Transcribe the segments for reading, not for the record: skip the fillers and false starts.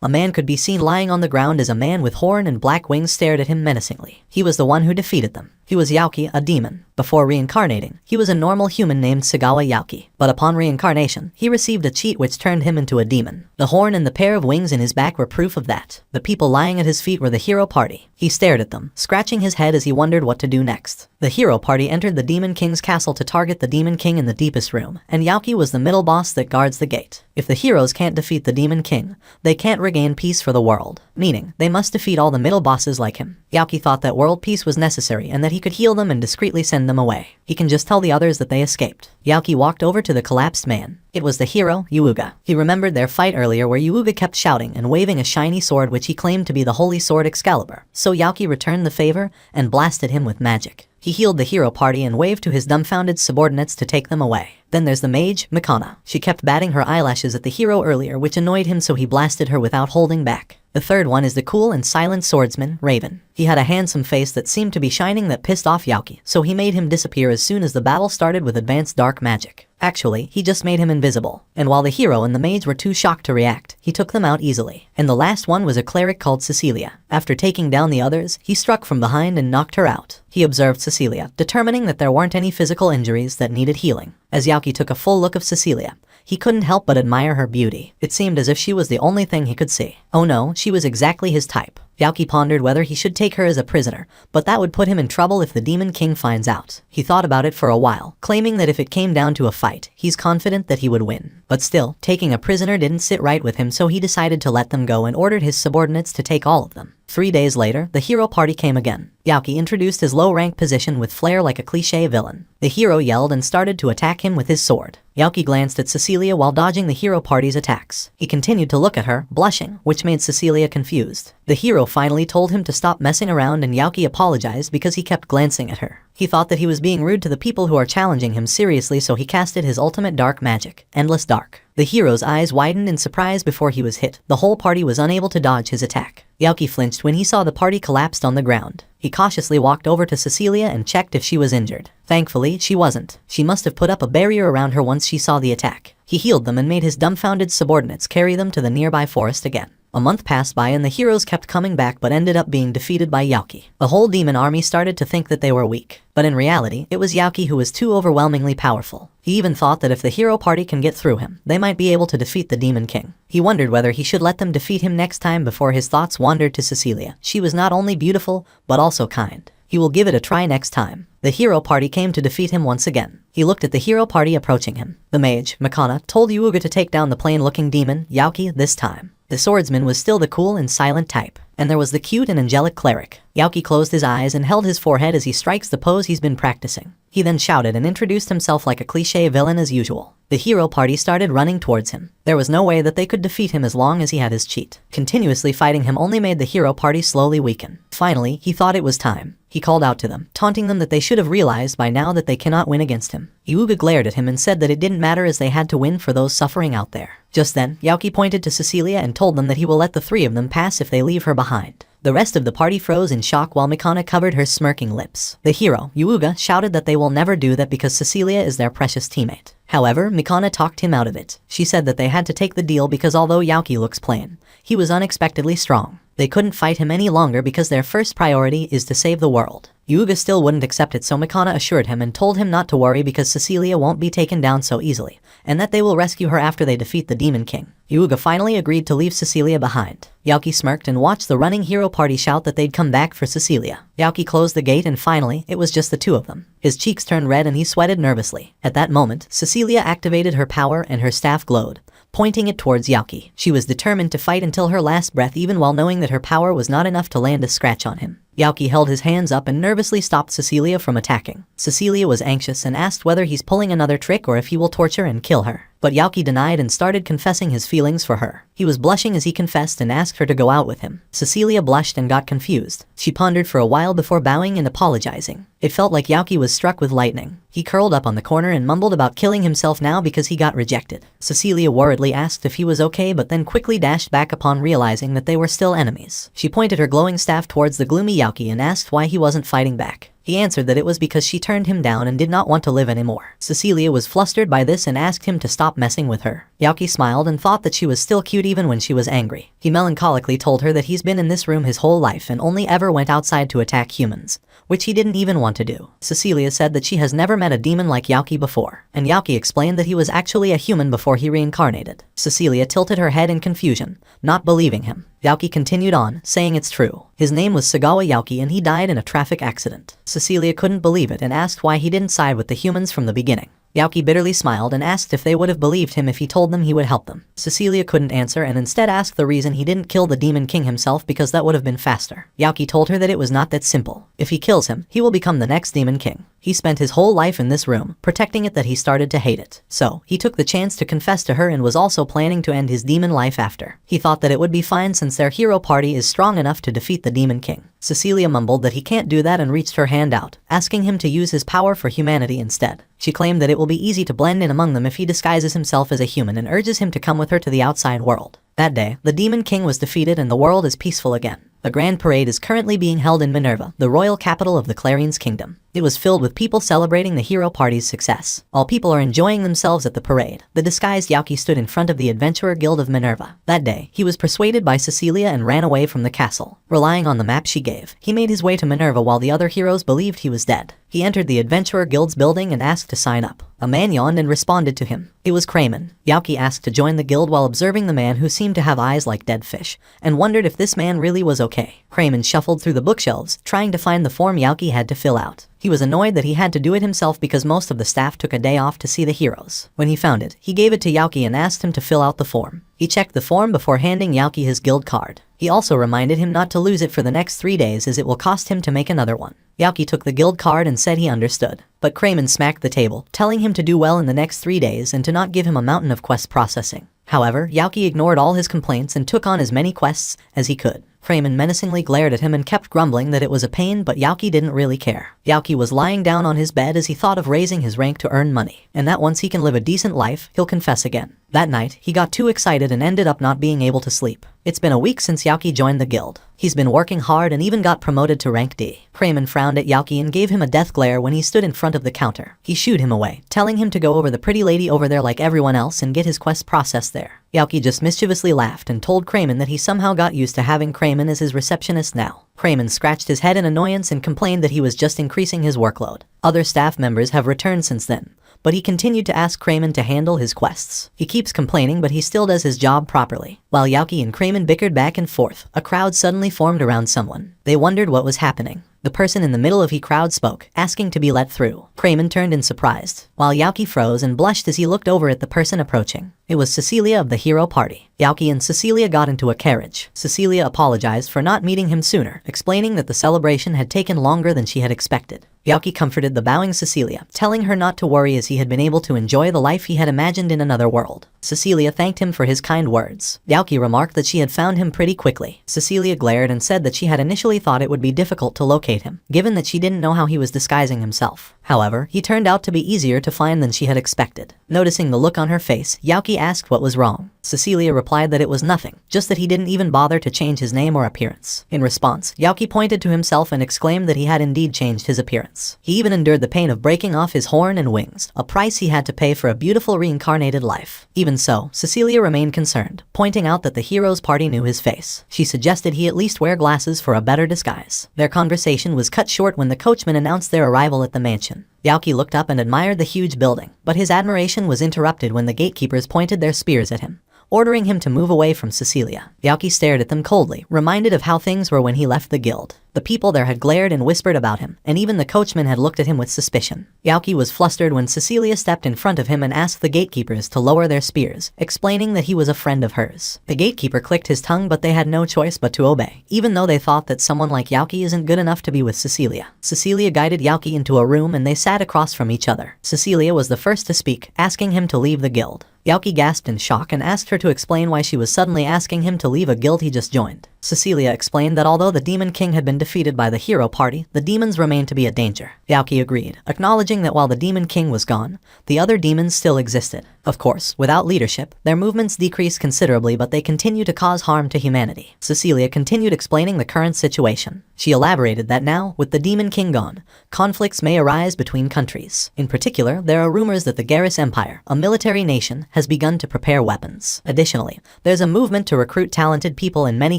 a man could be seen lying on the ground as a man with horn and black wings stared at him menacingly. He was the one who defeated them. He was Yaoki, a demon. Before reincarnating, he was a normal human named Sagawa Yaoki, but upon reincarnation, he received a cheat which turned him into a demon. The horn and the pair of wings in his back were proof of that. The people lying at his feet were the hero party. He stared at them, scratching his head as he wondered what to do next. The hero party entered the Demon King's castle to target the Demon King in the deepest room, and Yaoki was the middle boss that guards the gate. If the heroes can't defeat the Demon King, they can't regain peace for the world, meaning they must defeat all the middle bosses like him. Yaoki thought that world peace was necessary and that he could heal them and discreetly send them away. He can just tell the others that they escaped. Yaoki walked over to the collapsed man. It was the hero, Yuuga. He remembered their fight earlier where Yuuga kept shouting and waving a shiny sword which he claimed to be the holy sword Excalibur. So Yaoki returned the favor and blasted him with magic. He healed the hero party and waved to his dumbfounded subordinates to take them away. Then there's the mage, Mikana. She kept batting her eyelashes at the hero earlier, which annoyed him, so he blasted her without holding back. The third one is the cool and silent swordsman, Raven. He had a handsome face that seemed to be shining that pissed off Yaoki, so he made him disappear as soon as the battle started with advanced dark magic. Actually, he just made him invisible, and while the hero and the mage were too shocked to react, he took them out easily. And the last one was a cleric called Cecilia. After taking down the others, he struck from behind and knocked her out. He observed Cecilia, determining that there weren't any physical injuries that needed healing. As Yaoki took a full look of Cecilia, he couldn't help but admire her beauty. It seemed as if she was the only thing he could see. Oh no, she was exactly his type. Yaoki pondered whether he should take her as a prisoner, but that would put him in trouble if the Demon King finds out. He thought about it for a while, claiming that if it came down to a fight, he's confident that he would win. But still, taking a prisoner didn't sit right with him, so he decided to let them go and ordered his subordinates to take all of them. 3 days later, the hero party came again. Yaoki introduced his low-rank position with flair like a cliché villain. The hero yelled and started to attack him with his sword. Yaoki glanced at Cecilia while dodging the hero party's attacks. He continued to look at her, blushing, which made Cecilia confused. The hero finally told him to stop messing around, and Yaoki apologized because he kept glancing at her. He thought that he was being rude to the people who are challenging him seriously, so he casted his ultimate dark magic, Endless Dark. The hero's eyes widened in surprise before he was hit. The whole party was unable to dodge his attack. Yaoki flinched when he saw the party collapsed on the ground. He cautiously walked over to Cecilia and checked if she was injured. Thankfully, she wasn't. She must have put up a barrier around her once she saw the attack. He healed them and made his dumbfounded subordinates carry them to the nearby forest again. A month passed by and the heroes kept coming back but ended up being defeated by Yaoki. The whole demon army started to think that they were weak. But in reality, it was Yaoki who was too overwhelmingly powerful. He even thought that if the hero party can get through him, they might be able to defeat the Demon King. He wondered whether he should let them defeat him next time before his thoughts wandered to Cecilia. She was not only beautiful, but also kind. He will give it a try next time. The hero party came to defeat him once again. He looked at the hero party approaching him. The mage, Mikana, told Yuuga to take down the plain-looking demon, Yaoki, this time. The swordsman was still the cool and silent type, and there was the cute and angelic cleric. Yaoki closed his eyes and held his forehead as he strikes the pose he's been practicing. He then shouted and introduced himself like a cliché villain as usual. The hero party started running towards him. There was no way that they could defeat him as long as he had his cheat. Continuously fighting him only made the hero party slowly weaken. Finally, he thought it was time. He called out to them, taunting them that they should have realized by now that they cannot win against him. Yuuga glared at him and said that it didn't matter as they had to win for those suffering out there. Just then, Yaoki pointed to Cecilia and told them that he will let the three of them pass if they leave her behind. The rest of the party froze in shock while Mikana covered her smirking lips. The hero, Yuuga, shouted that they will never do that because Cecilia is their precious teammate. However, Mikana talked him out of it. She said that they had to take the deal because although Yaoki looks plain, he was unexpectedly strong. They couldn't fight him any longer because their first priority is to save the world. Yuuga still wouldn't accept it, so Mikana assured him and told him not to worry because Cecilia won't be taken down so easily, and that they will rescue her after they defeat the Demon King. Yuuga finally agreed to leave Cecilia behind. Yaoki smirked and watched the running hero party shout that they'd come back for Cecilia. Yaoki closed the gate and finally, it was just the two of them. His cheeks turned red and he sweated nervously. At that moment, Cecilia activated her power and her staff glowed, pointing it towards Yaoki. She was determined to fight until her last breath, even while knowing that her power was not enough to land a scratch on him. Yaoki held his hands up and nervously stopped Cecilia from attacking. Cecilia was anxious and asked whether he's pulling another trick or if he will torture and kill her. But Yaoki denied and started confessing his feelings for her. He was blushing as he confessed and asked her to go out with him. Cecilia blushed and got confused. She pondered for a while before bowing and apologizing. It felt like Yaoki was struck with lightning. He curled up on the corner and mumbled about killing himself now because he got rejected. Cecilia worriedly asked if he was okay but then quickly dashed back upon realizing that they were still enemies. She pointed her glowing staff towards the gloomy Yaoki and asked why he wasn't fighting back. He answered that it was because she turned him down and did not want to live anymore. Cecilia was flustered by this and asked him to stop messing with her. Yauki smiled and thought that she was still cute even when she was angry. He melancholically told her that he's been in this room his whole life and only ever went outside to attack humans, which he didn't even want to do. Cecilia said that she has never met a demon like Yauki before, and Yauki explained that he was actually a human before he reincarnated. Cecilia tilted her head in confusion, not believing him. Yauki continued on, saying it's true. His name was Sagawa Yauki and he died in a traffic accident. Cecilia couldn't believe it and asked why he didn't side with the humans from the beginning. Yauki bitterly smiled and asked if they would have believed him if he told them he would help them. Cecilia couldn't answer and instead asked the reason he didn't kill the Demon King himself because that would have been faster. Yauki told her that it was not that simple. If he kills him, he will become the next Demon King. He spent his whole life in this room, protecting it that he started to hate it. So, he took the chance to confess to her and was also planning to end his demon life after. He thought that it would be fine since their hero party is strong enough to defeat the Demon King. Cecilia mumbled that he can't do that and reached her hand out, asking him to use his power for humanity instead. She claimed that it will be easy to blend in among them if he disguises himself as a human and urges him to come with her to the outside world. That day, the Demon King was defeated and the world is peaceful again. The grand parade is currently being held in Minerva, the royal capital of the Clarion's kingdom. It was filled with people celebrating the hero party's success. All people are enjoying themselves at the parade. The disguised Yauki stood in front of the Adventurer Guild of Minerva. That day, he was persuaded by Cecilia and ran away from the castle. Relying on the map she gave, he made his way to Minerva while the other heroes believed he was dead. He entered the Adventurer Guild's building and asked to sign up. A man yawned and responded to him. It was Kramen. Yauki asked to join the guild while observing the man who seemed to have eyes like dead fish, and wondered if this man really was okay. Kramen shuffled through the bookshelves, trying to find the form Yauki had to fill out. He was annoyed that he had to do it himself because most of the staff took a day off to see the heroes. When he found it, he gave it to Yauki and asked him to fill out the form. He checked the form before handing Yauki his guild card. He also reminded him not to lose it for the next 3 days as it will cost him to make another one. Yauki took the guild card and said he understood. But Kramen smacked the table, telling him to do well in the next 3 days and to not give him a mountain of quest processing. However, Yauki ignored all his complaints and took on as many quests as he could. Kramen menacingly glared at him and kept grumbling that it was a pain, but Yauki didn't really care. Yauki was lying down on his bed as he thought of raising his rank to earn money, and that once he can live a decent life, he'll confess again. That night, he got too excited and ended up not being able to sleep. It's been a week since Yauki joined the guild. He's been working hard and even got promoted to rank D. Kramen frowned at Yauki and gave him a death glare when he stood in front of the counter. He shooed him away, telling him to go over the pretty lady over there like everyone else and get his quest processed there. Yauki just mischievously laughed and told Kramen that he somehow got used to having Kramen as his receptionist now. Kramen scratched his head in annoyance and complained that he was just increasing his workload. Other staff members have returned since then, but he continued to ask Kramen to handle his quests. He keeps complaining, but he still does his job properly. While Yauki and Kramen bickered back and forth, a crowd suddenly formed around someone. They wondered what was happening. The person in the middle of the crowd spoke, asking to be let through. Kramen turned in surprised, while Yauki froze and blushed as he looked over at the person approaching. It was Cecilia of the hero party. Yauki and Cecilia got into a carriage. Cecilia apologized for not meeting him sooner, explaining that the celebration had taken longer than she had expected. Yauki comforted the bowing Cecilia, telling her not to worry as he had been able to enjoy the life he had imagined in another world. Cecilia thanked him for his kind words. Yauki remarked that she had found him pretty quickly. Cecilia glared and said that she had initially thought it would be difficult to locate him, given that she didn't know how he was disguising himself. However, he turned out to be easier to find than she had expected. Noticing the look on her face, Yauki asked what was wrong. Cecilia replied that it was nothing, just that he didn't even bother to change his name or appearance. In response, Yauki pointed to himself and exclaimed that he had indeed changed his appearance. He even endured the pain of breaking off his horn and wings, a price he had to pay for a beautiful reincarnated life. Even so, Cecilia remained concerned, pointing out that the hero's party knew his face. She suggested he at least wear glasses for a better disguise. Their conversation was cut short when the coachman announced their arrival at the mansion. Yauki looked up and admired the huge building, but his admiration was interrupted when the gatekeepers pointed their spears at him, ordering him to move away from Cecilia. Yauki stared at them coldly, reminded of how things were when he left the guild. The people there had glared and whispered about him, and even the coachman had looked at him with suspicion. Yauki was flustered when Cecilia stepped in front of him and asked the gatekeepers to lower their spears, explaining that he was a friend of hers. The gatekeeper clicked his tongue, but they had no choice but to obey, even though they thought that someone like Yauki isn't good enough to be with Cecilia. Cecilia guided Yauki into a room and they sat across from each other. Cecilia was the first to speak, asking him to leave the guild. Yauki gasped in shock and asked her to explain why she was suddenly asking him to leave a guild he just joined. Cecilia explained that although the Demon King had been defeated by the hero party, the demons remained to be a danger. Yaoki agreed, acknowledging that while the Demon King was gone, the other demons still existed. Of course, without leadership, their movements decreased considerably, but they continue to cause harm to humanity. Cecilia continued explaining the current situation. She elaborated that now, with the Demon King gone, conflicts may arise between countries. In particular, there are rumors that the Garrus Empire, a military nation, has begun to prepare weapons. Additionally, there's a movement to recruit talented people in many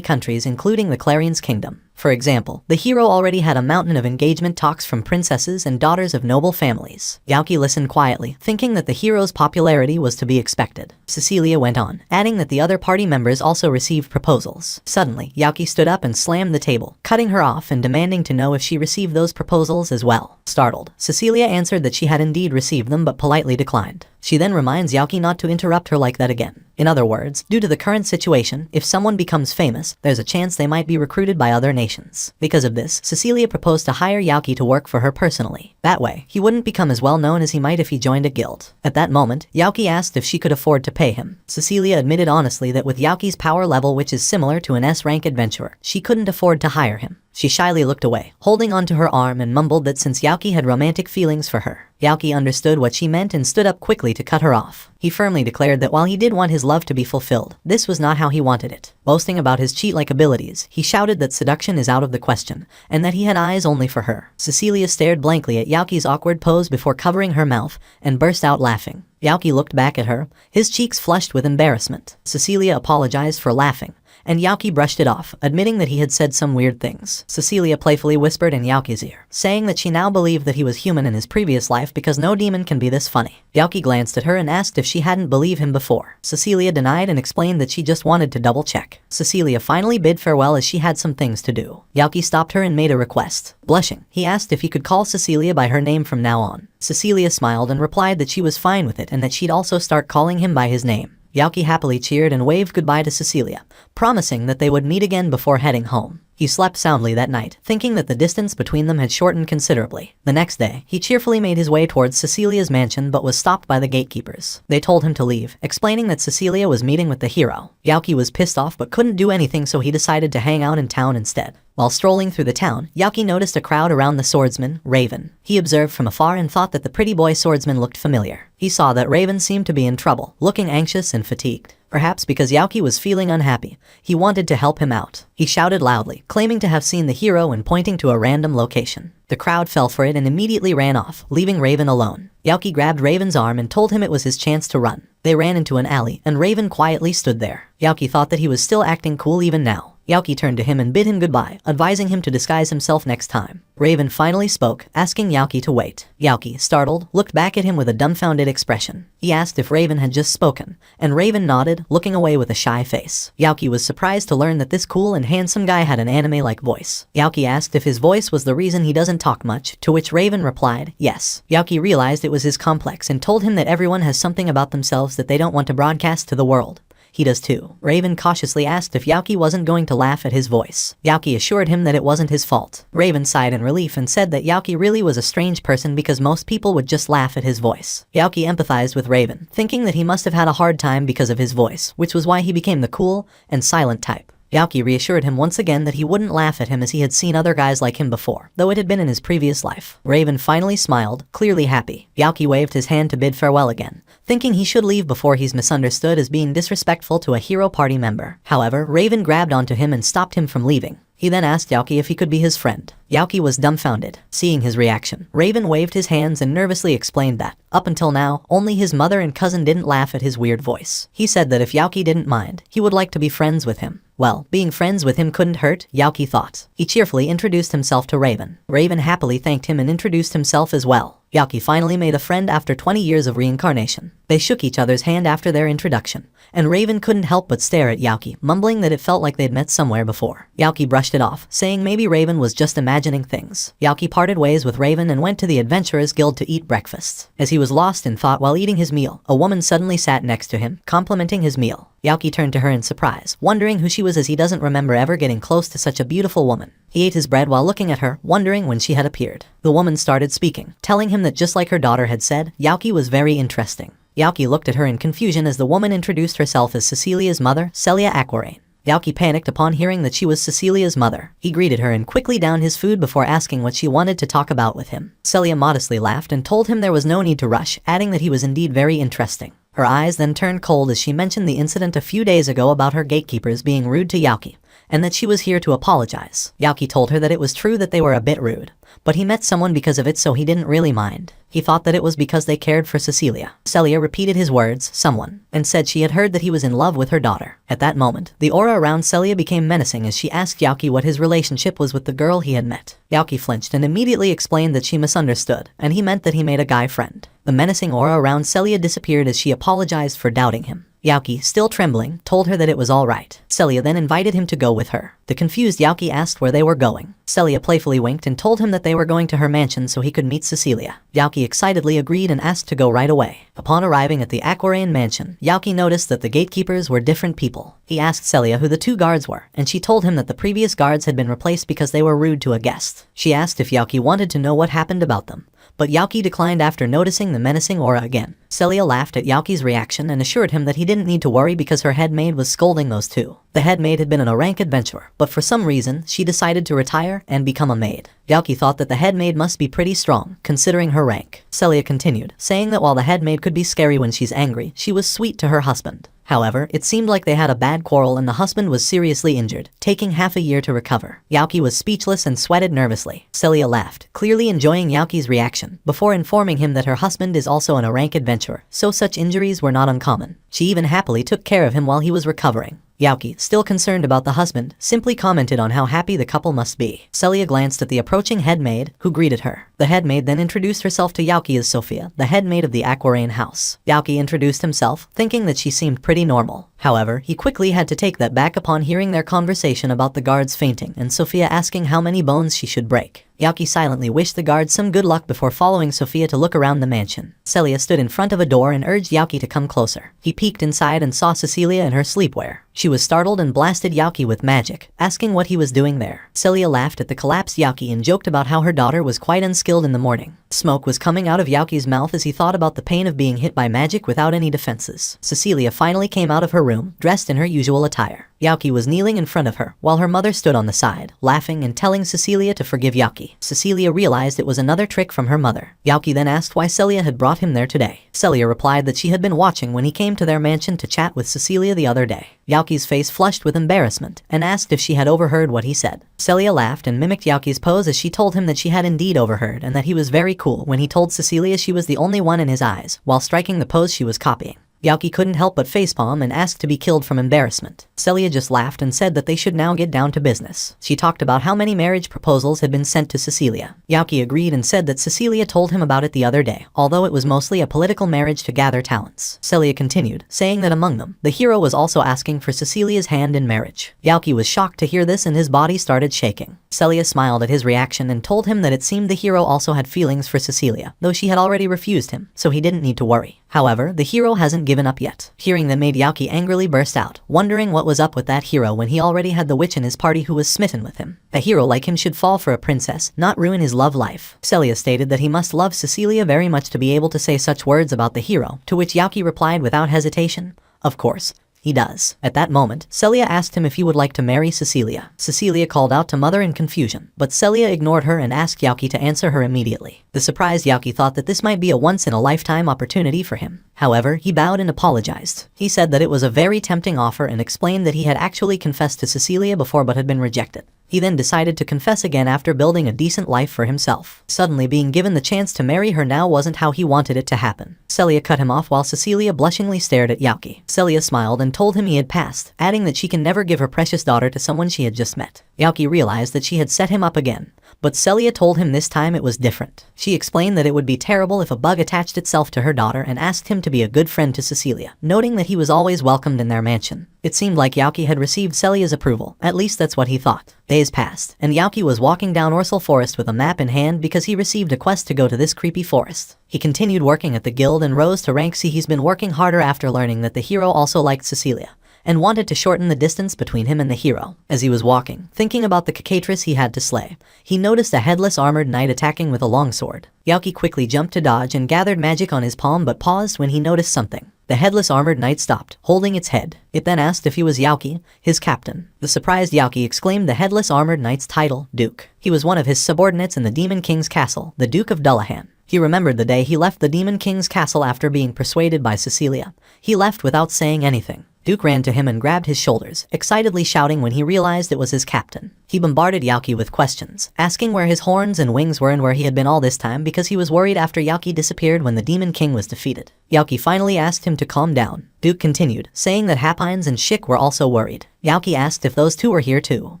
countries, including the Clarion's Kingdom. For example, the hero already had a mountain of engagement talks from princesses and daughters of noble families. Yaoki listened quietly, thinking that the hero's popularity was to be expected. Cecilia went on, adding that the other party members also received proposals. Suddenly, Yaoki stood up and slammed the table, cutting her off and demanding to know if she received those proposals as well. Startled, Cecilia answered that she had indeed received them but politely declined. She then reminds Yaoki not to interrupt her like that again. In other words, due to the current situation, if someone becomes famous, there's a chance they might be recruited by other nations. Because of this, Cecilia proposed to hire Yaoki to work for her personally. That way, he wouldn't become as well known as he might if he joined a guild. At that moment, Yaoki asked if she could afford to pay him. Cecilia admitted honestly that with Yaoki's power level, which is similar to an S-rank adventurer, she couldn't afford to hire him. She shyly looked away, holding onto her arm, and mumbled that since Yaoki had romantic feelings for her. Yaoki understood what she meant and stood up quickly to cut her off. He firmly declared that while he did want his love to be fulfilled, this was not how he wanted it. Boasting about his cheat-like abilities, he shouted that seduction is out of the question, and that he had eyes only for her. Cecilia stared blankly at Yaoki's awkward pose before covering her mouth, and burst out laughing. Yaoki looked back at her, his cheeks flushed with embarrassment. Cecilia apologized for laughing, and Yaoki brushed it off, admitting that he had said some weird things. Cecilia playfully whispered in Yaoki's ear, saying that she now believed that he was human in his previous life because no demon can be this funny. Yaoki glanced at her and asked if she hadn't believed him before. Cecilia denied and explained that she just wanted to double-check. Cecilia finally bid farewell as she had some things to do. Yaoki stopped her and made a request. Blushing, he asked if he could call Cecilia by her name from now on. Cecilia smiled and replied that she was fine with it and that she'd also start calling him by his name. Yaoki happily cheered and waved goodbye to Cecilia, promising that they would meet again before heading home. He slept soundly that night, thinking that the distance between them had shortened considerably. The next day, he cheerfully made his way towards Cecilia's mansion but was stopped by the gatekeepers. They told him to leave, explaining that Cecilia was meeting with the hero. Yaoki was pissed off but couldn't do anything, so he decided to hang out in town instead. While strolling through the town, Yaoki noticed a crowd around the swordsman, Raven. He observed from afar and thought that the pretty boy swordsman looked familiar. He saw that Raven seemed to be in trouble, looking anxious and fatigued. Perhaps because Yaoki was feeling unhappy, he wanted to help him out. He shouted loudly, claiming to have seen the hero and pointing to a random location. The crowd fell for it and immediately ran off, leaving Raven alone. Yaoki grabbed Raven's arm and told him it was his chance to run. They ran into an alley, and Raven quietly stood there. Yaoki thought that he was still acting cool even now. Yaoki turned to him and bid him goodbye, advising him to disguise himself next time. Raven finally spoke, asking Yaoki to wait. Yaoki, startled, looked back at him with a dumbfounded expression. He asked if Raven had just spoken, and Raven nodded, looking away with a shy face. Yaoki was surprised to learn that this cool and handsome guy had an anime-like voice. Yaoki asked if his voice was the reason he doesn't talk much, to which Raven replied, yes. Yaoki realized it was his complex and told him that everyone has something about themselves that they don't want to broadcast to the world. He does too. Raven cautiously asked if Yaoki wasn't going to laugh at his voice. Yaoki assured him that it wasn't his fault. Raven sighed in relief and said that Yaoki really was a strange person because most people would just laugh at his voice. Yaoki empathized with Raven, thinking that he must have had a hard time because of his voice, which was why he became the cool and silent type. Yaoki reassured him once again that he wouldn't laugh at him as he had seen other guys like him before, though it had been in his previous life. Raven finally smiled, clearly happy. Yaoki waved his hand to bid farewell again, thinking he should leave before he's misunderstood as being disrespectful to a hero party member. However, Raven grabbed onto him and stopped him from leaving. He then asked Yaoki if he could be his friend. Yaoki was dumbfounded. Seeing his reaction, Raven waved his hands and nervously explained that, up until now, only his mother and cousin didn't laugh at his weird voice. He said that if Yaoki didn't mind, he would like to be friends with him. Well, being friends with him couldn't hurt, Yaoki thought. He cheerfully introduced himself to Raven. Raven happily thanked him and introduced himself as well. Yaoki finally made a friend after 20 years of reincarnation. They shook each other's hand after their introduction, and Raven couldn't help but stare at Yaoki, mumbling that it felt like they'd met somewhere before. Yaoki brushed it off, saying maybe Raven was just imagining things. Yaoki parted ways with Raven and went to the Adventurers Guild to eat breakfast. As he was lost in thought while eating his meal, a woman suddenly sat next to him, complimenting his meal. Yaoki turned to her in surprise, wondering who she was as he doesn't remember ever getting close to such a beautiful woman. He ate his bread while looking at her, wondering when she had appeared. The woman started speaking, telling him that just like her daughter had said, Yaoki was very interesting. Yaoki looked at her in confusion as the woman introduced herself as Cecilia's mother, Celia Aquarain. Yaoki panicked upon hearing that she was Cecilia's mother. He greeted her and quickly downed his food before asking what she wanted to talk about with him. Celia modestly laughed and told him there was no need to rush, adding that he was indeed very interesting. Her eyes then turned cold as she mentioned the incident a few days ago about her gatekeepers being rude to Yaoki, and that she was here to apologize. Yaoki told her that it was true that they were a bit rude, but he met someone because of it, so he didn't really mind. He thought that it was because they cared for Cecilia. Celia repeated his words, someone, and said she had heard that he was in love with her daughter. At that moment, the aura around Celia became menacing as she asked Yaoki what his relationship was with the girl he had met. Yaoki flinched and immediately explained that she misunderstood, and he meant that he made a guy friend. The menacing aura around Celia disappeared as she apologized for doubting him. Yaoki, still trembling, told her that it was all right. Celia then invited him to go with her. The confused Yaoki asked where they were going. Celia playfully winked and told him that they were going to her mansion so he could meet Cecilia. Yaoki excitedly agreed and asked to go right away. Upon arriving at the Aquarian mansion, Yaoki noticed that the gatekeepers were different people. He asked Celia who the two guards were, and she told him that the previous guards had been replaced because they were rude to a guest. She asked if Yaoki wanted to know what happened about them, but Yaoki declined after noticing the menacing aura again. Celia laughed at Yaoki's reaction and assured him that he didn't need to worry because her head maid was scolding those two. The head maid had been a rank adventurer, but for some reason, she decided to retire and become a maid. Yaoki thought that the head maid must be pretty strong, considering her rank. Celia continued, saying that while the head maid could be scary when she's angry, she was sweet to her husband. However, it seemed like they had a bad quarrel and the husband was seriously injured, taking half a year to recover. Yaoki was speechless and sweated nervously. Celia laughed, clearly enjoying Yaoki's reaction, before informing him that her husband is also a rank adventurer, so such injuries were not uncommon. She even happily took care of him while he was recovering. Yaoki, still concerned about the husband, simply commented on how happy the couple must be. Celia glanced at the approaching head maid, who greeted her. The head maid then introduced herself to Yaoki as Sophia, the head maid of the Aquarian house. Yaoki introduced himself, thinking that she seemed pretty normal. However, he quickly had to take that back upon hearing their conversation about the guards fainting and Sophia asking how many bones she should break. Yaoki silently wished the guards some good luck before following Sophia to look around the mansion. Celia stood in front of a door and urged Yaoki to come closer. He peeked inside and saw Cecilia in her sleepwear. She was startled and blasted Yaoki with magic, asking what he was doing there. Celia laughed at the collapsed Yaoki and joked about how her daughter was quite unskilled in the morning. Smoke was coming out of Yaoki's mouth as he thought about the pain of being hit by magic without any defenses. Cecilia finally came out of her room, dressed in her usual attire. Yaoki was kneeling in front of her, while her mother stood on the side, laughing and telling Cecilia to forgive Yaoki. Cecilia realized it was another trick from her mother. Yaoki then asked why Celia had brought him there today. Celia replied that she had been watching when he came to their mansion to chat with Cecilia the other day. Yaoki's face flushed with embarrassment, and asked if she had overheard what he said. Celia laughed and mimicked Yaoki's pose as she told him that she had indeed overheard and that he was very cool when he told Cecilia she was the only one in his eyes, while striking the pose she was copying. Yaoki couldn't help but facepalm and asked to be killed from embarrassment. Celia just laughed and said that they should now get down to business. She talked about how many marriage proposals had been sent to Cecilia. Yaoki agreed and said that Cecilia told him about it the other day, although it was mostly a political marriage to gather talents. Celia continued, saying that among them, the hero was also asking for Cecilia's hand in marriage. Yaoki was shocked to hear this and his body started shaking. Celia smiled at his reaction and told him that it seemed the hero also had feelings for Cecilia, though she had already refused him, so he didn't need to worry. However, the hero hasn't given up yet. Hearing that made Yaoki angrily burst out, wondering what was up with that hero when he already had the witch in his party who was smitten with him. A hero like him should fall for a princess, not ruin his love life. Celia stated that he must love Cecilia very much to be able to say such words about the hero, to which Yaoki replied without hesitation, "Of course. He does." At that moment, Celia asked him if he would like to marry Cecilia. Cecilia called out to Mother in confusion, but Celia ignored her and asked Yaoki to answer her immediately. The surprised Yaoki thought that this might be a once-in-a-lifetime opportunity for him. However, he bowed and apologized. He said that it was a very tempting offer and explained that he had actually confessed to Cecilia before but had been rejected. He then decided to confess again after building a decent life for himself. Suddenly being given the chance to marry her now wasn't how he wanted it to happen. Celia cut him off while Cecilia blushingly stared at Yaoki. Celia smiled and told him he had passed, adding that she can never give her precious daughter to someone she had just met. Yaoki realized that she had set him up again, but Celia told him this time it was different. She explained that it would be terrible if a bug attached itself to her daughter and asked him to be a good friend to Cecilia, noting that he was always welcomed in their mansion. It seemed like Yaoki had received Celia's approval, at least that's what he thought. Days passed, and Yaoki was walking down Orsal Forest with a map in hand because he received a quest to go to this creepy forest. He continued working at the guild and rose to rank C. He's been working harder after learning that the hero also liked Cecilia, and wanted to shorten the distance between him and the hero. As he was walking, thinking about the cicatrice he had to slay, he noticed a headless armored knight attacking with a longsword. Yaoki quickly jumped to dodge and gathered magic on his palm but paused when he noticed something. The headless armored knight stopped, holding its head. It then asked if he was Yaoki, his captain. The surprised Yaoki exclaimed the headless armored knight's title, Duke. He was one of his subordinates in the Demon King's castle, the Duke of Dullahan. He remembered the day he left the Demon King's castle after being persuaded by Cecilia. He left without saying anything. Duke ran to him and grabbed his shoulders, excitedly shouting when he realized it was his captain. He bombarded Yaoki with questions, asking where his horns and wings were and where he had been all this time because he was worried after Yaoki disappeared when the Demon King was defeated. Yaoki finally asked him to calm down. Duke continued, saying that Hapines and Schick were also worried. Yaoki asked if those two were here too.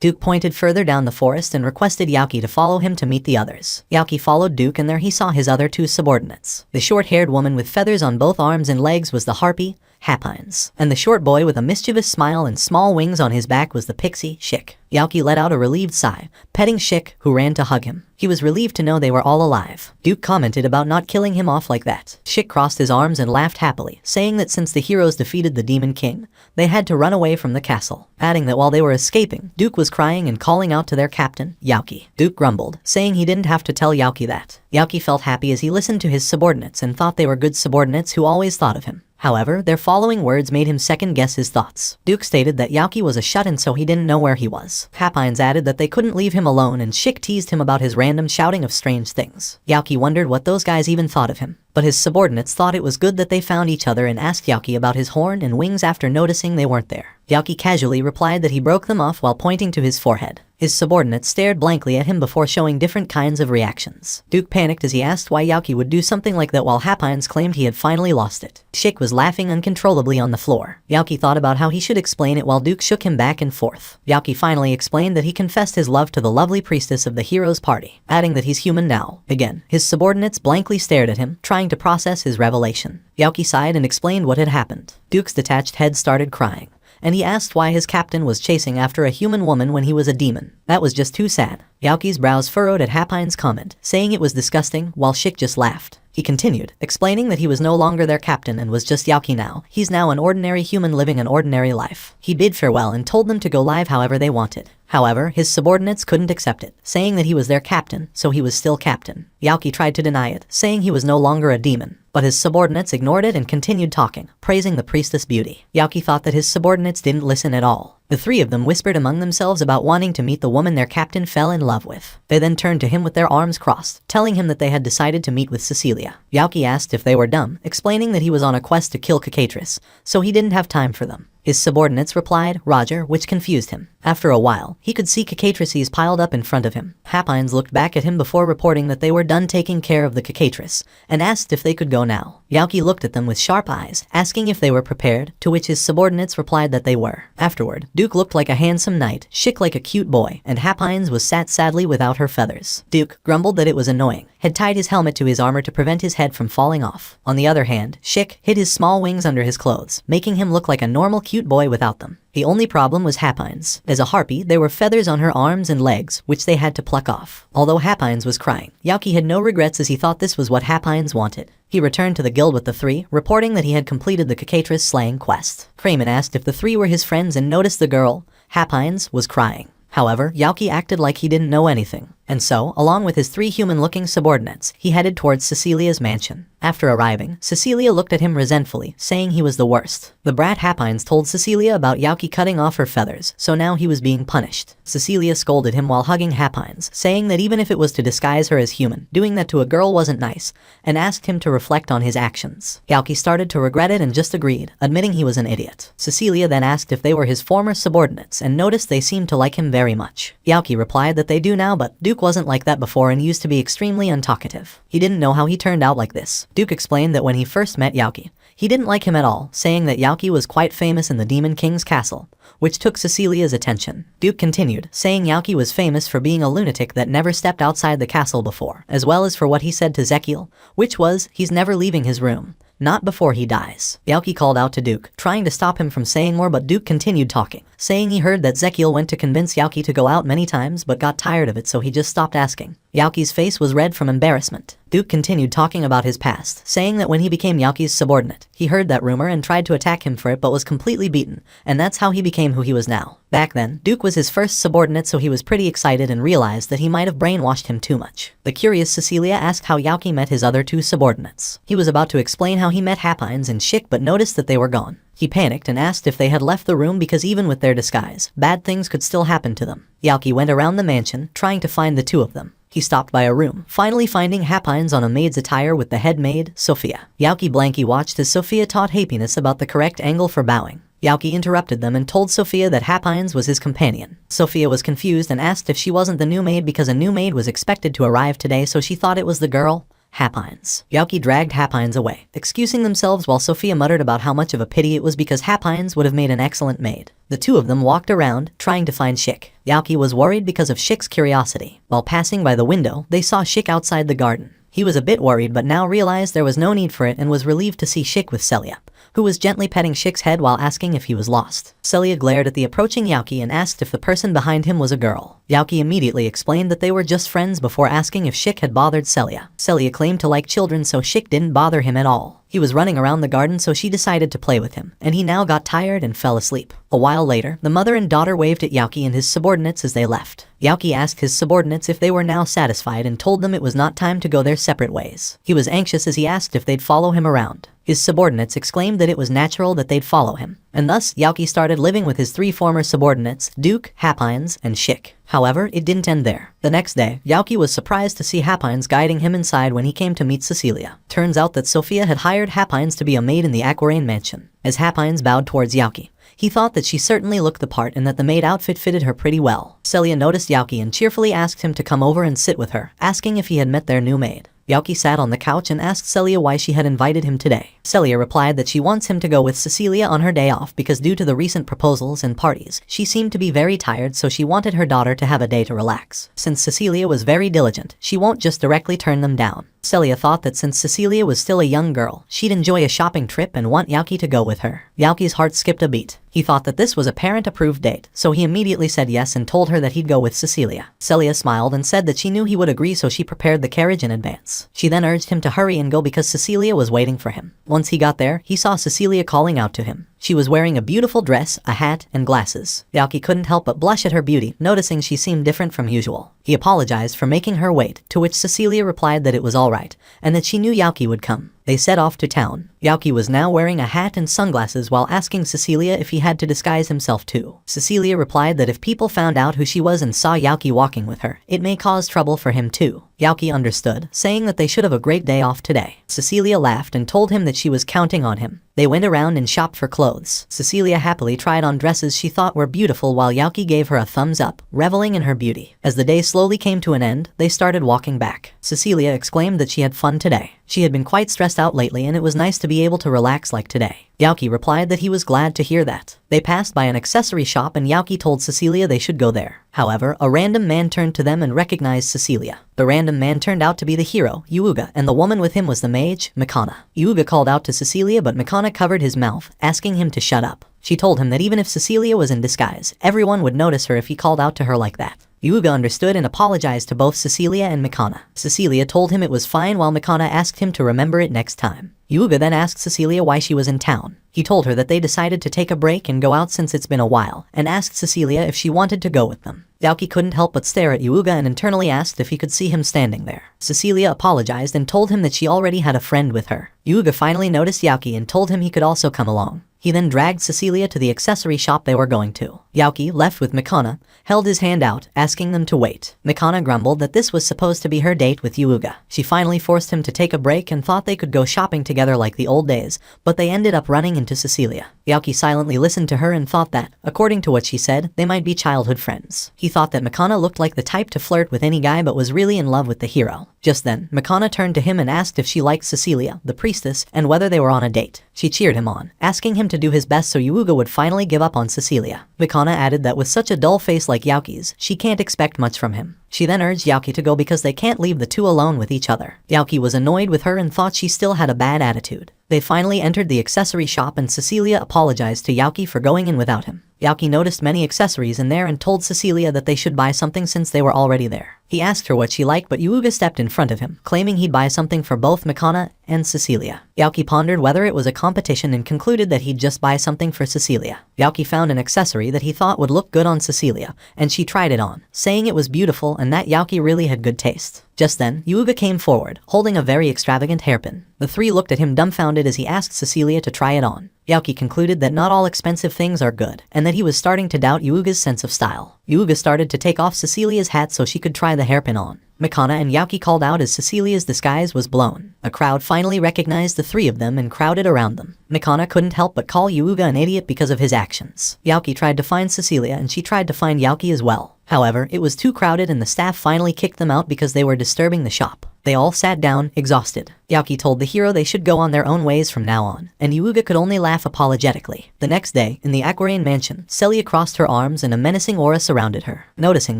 Duke pointed further down the forest and requested Yaoki to follow him to meet the others. Yaoki followed Duke and there he saw his other two subordinates. The short-haired woman with feathers on both arms and legs was the harpy, Hapines, and the short boy with a mischievous smile and small wings on his back was the pixie, Schick. Yaoki let out a relieved sigh, petting Schick, who ran to hug him. He was relieved to know they were all alive. Duke commented about not killing him off like that. Schick crossed his arms and laughed happily, saying that since the heroes defeated the Demon King, they had to run away from the castle, adding that while they were escaping, Duke was crying and calling out to their captain, Yaoki. Duke grumbled, saying he didn't have to tell Yaoki that. Yaoki felt happy as he listened to his subordinates and thought they were good subordinates who always thought of him. However, their following words made him second-guess his thoughts. Duke stated that Yaoki was a shut-in so he didn't know where he was. Hapines added that they couldn't leave him alone and Schick teased him about his random shouting of strange things. Yaoki wondered what those guys even thought of him. But his subordinates thought it was good that they found each other and asked Yaoki about his horn and wings after noticing they weren't there. Yaoki casually replied that he broke them off while pointing to his forehead. His subordinates stared blankly at him before showing different kinds of reactions. Duke panicked as he asked why Yaoki would do something like that while Hapines claimed he had finally lost it. Schick was laughing uncontrollably on the floor. Yaoki thought about how he should explain it while Duke shook him back and forth. Yaoki finally explained that he confessed his love to the lovely priestess of the hero's party, adding that he's human now. Again, his subordinates blankly stared at him, trying to process his revelation. Yaoki sighed and explained what had happened. Duke's detached head started crying, and he asked why his captain was chasing after a human woman when he was a demon. That was just too sad. Yaoki's brows furrowed at Hapines' comment, saying it was disgusting, while Schick just laughed. He continued, explaining that he was no longer their captain and was just Yaoki now. He's now an ordinary human living an ordinary life. He bid farewell and told them to go live however they wanted. However, his subordinates couldn't accept it, saying that he was their captain, so he was still captain. Yaoki tried to deny it, saying he was no longer a demon. But his subordinates ignored it and continued talking, praising the priestess' beauty. Yaoki thought that his subordinates didn't listen at all. The three of them whispered among themselves about wanting to meet the woman their captain fell in love with. They then turned to him with their arms crossed, telling him that they had decided to meet with Cecilia. Yaoki asked if they were dumb, explaining that he was on a quest to kill Cicatris, so he didn't have time for them. His subordinates replied, Roger, which confused him. After a while, he could see Cicatrices piled up in front of him. Hapines looked back at him before reporting that they were done taking care of the Cicatris, and asked if they could go now. Yaoki looked at them with sharp eyes, asking if they were prepared, to which his subordinates replied that they were. Afterward, Duke looked like a handsome knight, Schick like a cute boy, and Hapines was sat sadly without her feathers. Duke grumbled that it was annoying, had tied his helmet to his armor to prevent his head from falling off. On the other hand, Schick hid his small wings under his clothes, making him look like a normal cute boy without them. The only problem was Hapines. As a harpy, there were feathers on her arms and legs, which they had to pluck off. Although Hapines was crying, Yaoki had no regrets as he thought this was what Hapines wanted. He returned to the guild with the three, reporting that he had completed the Cicatris slaying quest. Kramen asked if the three were his friends and noticed the girl, Hapines, was crying. However, Yaoki acted like he didn't know anything, and so, along with his three human-looking subordinates, he headed towards Cecilia's mansion. After arriving, Cecilia looked at him resentfully, saying he was the worst. The brat Hapines told Cecilia about Yaoki cutting off her feathers, so now he was being punished. Cecilia scolded him while hugging Hapines, saying that even if it was to disguise her as human, doing that to a girl wasn't nice, and asked him to reflect on his actions. Yaoki started to regret it and just agreed, admitting he was an idiot. Cecilia then asked if they were his former subordinates and noticed they seemed to like him very much. Yaoki replied that they do now, but Duke wasn't like that before and used to be extremely untalkative. He didn't know how he turned out like this. Duke explained that when he first met Yaoki, he didn't like him at all, saying that Yaoki was quite famous in the Demon King's castle, which took Cecilia's attention. Duke continued, saying Yaoki was famous for being a lunatic that never stepped outside the castle before, as well as for what he said to Zekiel, which was, he's never leaving his room. Not before he dies. Yaoki called out to Duke, trying to stop him from saying more, but Duke continued talking, saying he heard that Zekiel went to convince Yaoki to go out many times but got tired of it, so he just stopped asking. Yaoki's face was red from embarrassment. Duke continued talking about his past, saying that when he became Yaoki's subordinate, he heard that rumor and tried to attack him for it but was completely beaten, and that's how he became who he was now. Back then, Duke was his first subordinate, so he was pretty excited and realized that he might have brainwashed him too much. The curious Cecilia asked how Yaoki met his other two subordinates. He was about to explain how he met Happines and Schick but noticed that they were gone. He panicked and asked if they had left the room because even with their disguise, bad things could still happen to them. Yaoki went around the mansion, trying to find the two of them. He stopped by a room, finally finding Happines on a maid's attire with the head maid, Sophia. Yaoki blankly watched as Sophia taught Happiness about the correct angle for bowing. Yaoki interrupted them and told Sophia that Happines was his companion. Sophia was confused and asked if she wasn't the new maid because a new maid was expected to arrive today, so she thought it was the girl, Happines. Yaoki dragged Happines away, excusing themselves while Sophia muttered about how much of a pity it was because Happines would have made an excellent maid. The two of them walked around, trying to find Schick. Yaoki was worried because of Schick's curiosity. While passing by the window, they saw Schick outside the garden. He was a bit worried but now realized there was no need for it and was relieved to see Schick with Celia, who was gently petting Schick's head while asking if he was lost. Celia glared at the approaching Yaoki and asked if the person behind him was a girl. Yaoki immediately explained that they were just friends before asking if Schick had bothered Celia. Celia claimed to like children, so Schick didn't bother him at all. He was running around the garden, so she decided to play with him, and he now got tired and fell asleep. A while later, the mother and daughter waved at Yaoki and his subordinates as they left. Yaoki asked his subordinates if they were now satisfied and told them it was not time to go their separate ways. He was anxious as he asked if they'd follow him around. His subordinates exclaimed that it was natural that they'd follow him, and thus Yaoki started living with his three former subordinates, Duke, Happines, and Schick. However, it didn't end there. The next day, Yaoki was surprised to see Happines guiding him inside when he came to meet Cecilia. Turns out that Sophia had hired Happines to be a maid in the Aquarain mansion. As Happines bowed towards Yaoki, he thought that she certainly looked the part and that the maid outfit fitted her pretty well. Celia noticed Yaoki and cheerfully asked him to come over and sit with her, asking if he had met their new maid. Yaoki sat on the couch and asked Celia why she had invited him today. Celia replied that she wants him to go with Cecilia on her day off because due to the recent proposals and parties, she seemed to be very tired, so she wanted her daughter to have a day to relax. Since Cecilia was very diligent, she won't just directly turn them down. Celia thought that since Cecilia was still a young girl, she'd enjoy a shopping trip and want Yaoki to go with her. Yaoki's heart skipped a beat. He thought that this was a parent-approved date, so he immediately said yes and told her that he'd go with Cecilia. Celia smiled and said that she knew he would agree, so she prepared the carriage in advance. She then urged him to hurry and go because Cecilia was waiting for him. Once he got there, he saw Cecilia calling out to him. She was wearing a beautiful dress, a hat, and glasses. Yaoki couldn't help but blush at her beauty, noticing she seemed different from usual. He apologized for making her wait, to which Cecilia replied that it was alright, and that she knew Yaoki would come. They set off to town. Yaoki was now wearing a hat and sunglasses while asking Cecilia if he had to disguise himself too. Cecilia replied that if people found out who she was and saw Yaoki walking with her, it may cause trouble for him too. Yaoki understood, saying that they should have a great day off today. Cecilia laughed and told him that she was counting on him. They went around and shopped for clothes. Cecilia happily tried on dresses she thought were beautiful while Yaoki gave her a thumbs up, reveling in her beauty. As the day slowly came to an end, they started walking back. Cecilia exclaimed that she had fun today. She had been quite stressed out lately and it was nice to be able to relax like today. Yaoki replied that he was glad to hear that. They passed by an accessory shop and Yaoki told Cecilia they should go there. However, a random man turned to them and recognized Cecilia. The random man turned out to be the hero, Yuuga, and the woman with him was the mage, Mikana. Yuuga called out to Cecilia but Mikana covered his mouth, asking him to shut up. She told him that even if Cecilia was in disguise, everyone would notice her if he called out to her like that. Yuuga understood and apologized to both Cecilia and Mikana. Cecilia told him it was fine while Mikana asked him to remember it next time. Yuuga then asked Cecilia why she was in town. He told her that they decided to take a break and go out since it's been a while, and asked Cecilia if she wanted to go with them. Yaoki couldn't help but stare at Yuuga and internally asked if he could see him standing there. Cecilia apologized and told him that she already had a friend with her. Yuuga finally noticed Yaoki and told him he could also come along. He then dragged Cecilia to the accessory shop they were going to. Yaoki, left with Mikana, held his hand out, asking them to wait. Mikana grumbled that this was supposed to be her date with Yuuga. She finally forced him to take a break and thought they could go shopping together like the old days, but they ended up running into Cecilia. Yaoki silently listened to her and thought that, according to what she said, they might be childhood friends. He thought that Mikana looked like the type to flirt with any guy but was really in love with the hero. Just then, Mikana turned to him and asked if she liked Cecilia, the priestess, and whether they were on a date. She cheered him on, asking him to do his best so Yuuga would finally give up on Cecilia. Mikana added that with such a dull face like Yaoki's, she can't expect much from him. She then urged Yaoki to go because they can't leave the two alone with each other. Yaoki was annoyed with her and thought she still had a bad attitude. They finally entered the accessory shop and Cecilia apologized to Yauki for going in without him. Yauki noticed many accessories in there and told Cecilia that they should buy something since they were already there. He asked her what she liked, but Yuuga stepped in front of him, claiming he'd buy something for both Mikana and Cecilia. Yauki pondered whether it was a competition and concluded that he'd just buy something for Cecilia. Yauki found an accessory that he thought would look good on Cecilia, and she tried it on, saying it was beautiful and that Yauki really had good taste. Just then, Yuuga came forward, holding a very extravagant hairpin. The three looked at him dumbfounded as he asked Cecilia to try it on. Yauki concluded that not all expensive things are good, and that he was starting to doubt Yuuga's sense of style. Yuuga started to take off Cecilia's hat so she could try the hairpin on. Mikana and Yauki called out as Cecilia's disguise was blown. A crowd finally recognized the three of them and crowded around them. Mikana couldn't help but call Yuuga an idiot because of his actions. Yauki tried to find Cecilia and she tried to find Yauki as well. However, it was too crowded and the staff finally kicked them out because they were disturbing the shop. They all sat down, exhausted. Yauki told the hero they should go on their own ways from now on, and Yuuga could only laugh apologetically. The next day, in the Aquarian mansion, Celia crossed her arms and a menacing aura surrounded her. Noticing